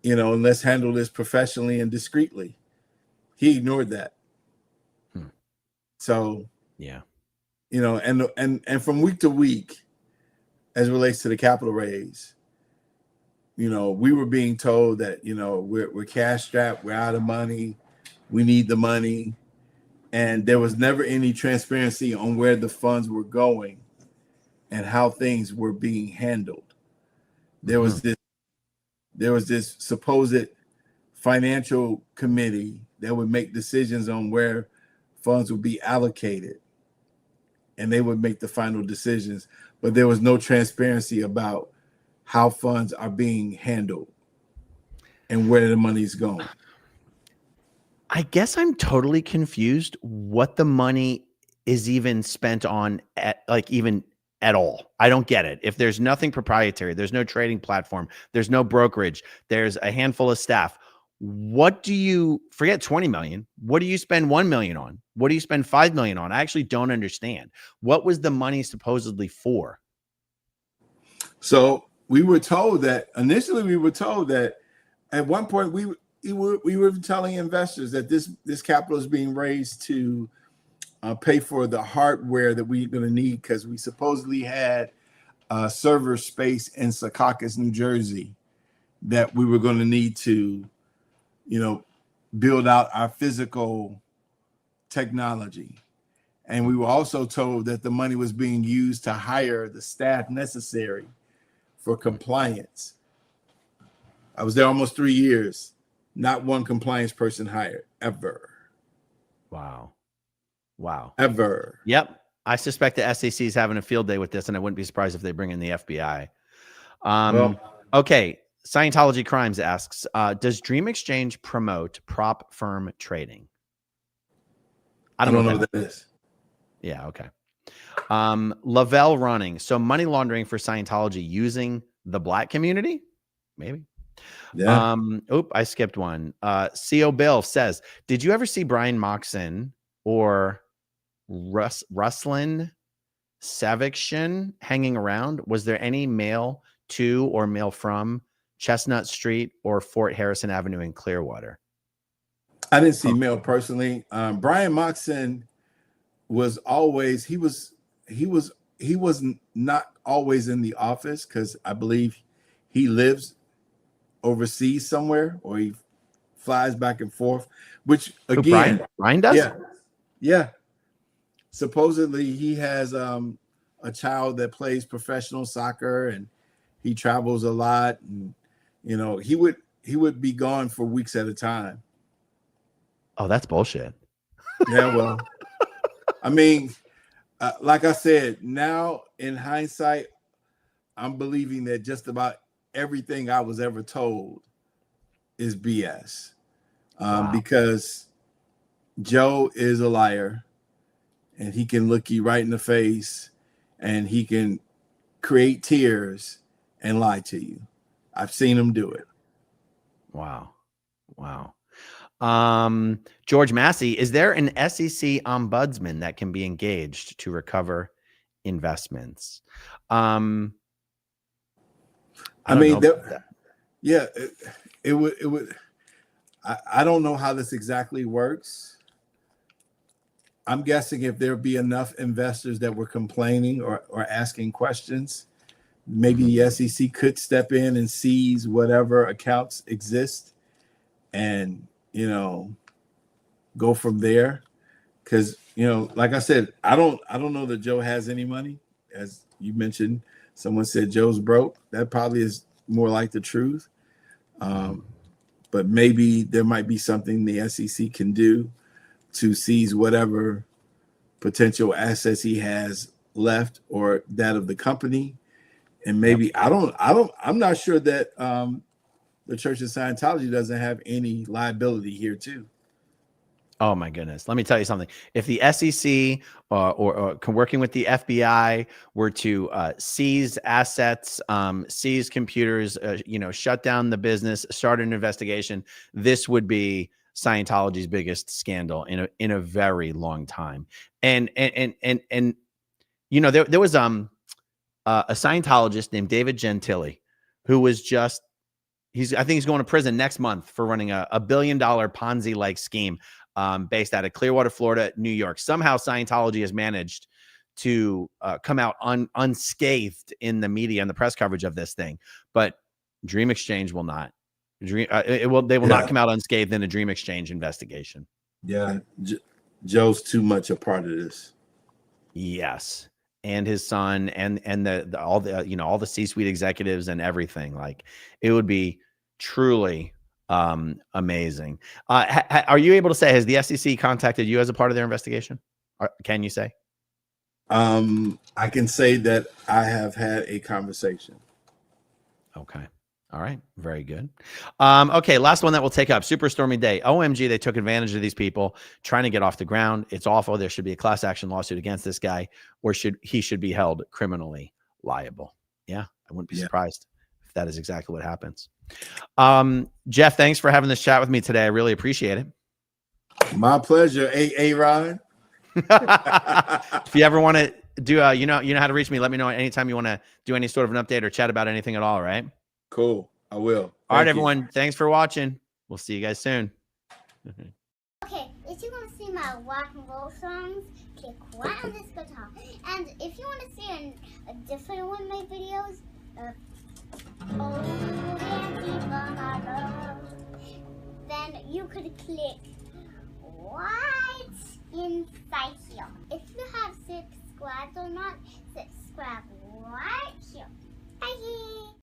And let's handle this professionally and discreetly. He ignored that. So yeah, and from week to week, as it relates to the capital raise, we were being told that we're cash strapped, we're out of money, we need the money, and there was never any transparency on where the funds were going and how things were being handled. There was this supposed financial committee that would make decisions on where funds would be allocated, and they would make the final decisions, but there was no transparency about how funds are being handled and where the money's going. I guess I'm totally confused what the money is even spent on even at all. I don't get it. If there's nothing proprietary, there's no trading platform, there's no brokerage, there's a handful of staff. What do you forget 20 million? What do you spend 1 million on? What do you spend 5 million on? I actually don't understand. What was the money supposedly for? So we were told that at one point we were telling investors that this capital is being raised to pay for the hardware that we're going to need, because we supposedly had server space in Secaucus, New Jersey, that we were going to need to, build out our physical technology. And we were also told that the money was being used to hire the staff necessary for compliance. I was there almost 3 years. Not one compliance person hired, ever. Wow. Ever. Yep. I suspect the SEC is having a field day with this, and I wouldn't be surprised if they bring in the FBI. Okay. Scientology Crimes asks, does Dream Exchange promote prop firm trading? I don't know what that is. Yeah. Okay. Lavelle Running. So money laundering for Scientology using the Black community? Maybe. Yeah. I skipped one. CO Bill says, did you ever see Brian Moxon or Ruslan Savikshin hanging around? Was there any mail to or mail from Chestnut Street or Fort Harrison Avenue in Clearwater? I didn't see mail personally. Brian Moxon was always, he was not always in the office, because I believe he lives overseas somewhere, or he flies back and forth, which again, Brian does? Yeah. Supposedly he has a child that plays professional soccer, and he travels a lot, and he would be gone for weeks at a time. Oh, that's bullshit. Yeah, well, I mean, like I said, now in hindsight, I'm believing that just about everything I was ever told is BS. Because Joe is a liar, and he can look you right in the face, and he can create tears and lie to you. I've seen him do it. Wow. George Massey, is there an SEC ombudsman that can be engaged to recover investments. I mean, yeah, it would. I don't know how this exactly works. I'm guessing if there be enough investors that were complaining or asking questions, maybe the SEC could step in and seize whatever accounts exist and, go from there. Because, like I said, I don't know that Joe has any money. As you mentioned, someone said Joe's broke. That probably is more like the truth. But maybe there might be something the SEC can do to seize whatever potential assets he has left or that of the company. And maybe I'm not sure that the Church of Scientology doesn't have any liability here too. Oh my goodness. Let me tell you something. If the SEC or working with the FBI were to seize assets, seize computers, shut down the business, start an investigation, this would be Scientology's biggest scandal in a very long time. And there was a Scientologist named David Gentili who was I think he's going to prison next month for running a $1 billion Ponzi-like scheme based out of Clearwater, Florida, New York. Somehow Scientology has managed to come out unscathed in the media and the press coverage of this thing, but Dream Exchange will not. They will not come out unscathed in a Dream Exchange investigation. Yeah, Joe's too much a part of this. Yes, and his son and all the C-suite executives and everything. Like, it would be truly amazing. Are you able to say, has the SEC contacted you as a part of their investigation? Can you say? I can say that I have had a conversation. Okay. All right. Very good. Okay. Last one that we'll take up. Super stormy day. OMG. They took advantage of these people trying to get off the ground. It's awful. There should be a class action lawsuit against this guy, or he should be held criminally liable. Yeah. I wouldn't be surprised if that is exactly what happens. Jeff, thanks for having this chat with me today. I really appreciate it. My pleasure. Aaron. If you ever want to do, you know how to reach me. Let me know anytime you want to do any sort of an update or chat about anything at all. Right? Cool. I will. All right, everyone. Thanks for watching. We'll see you guys soon. Okay, if you want to see my rock and roll songs, click right on this guitar. And if you want to see a different one of my videos, then you could click right inside here. If you have subscribed or not, subscribe right here. Bye.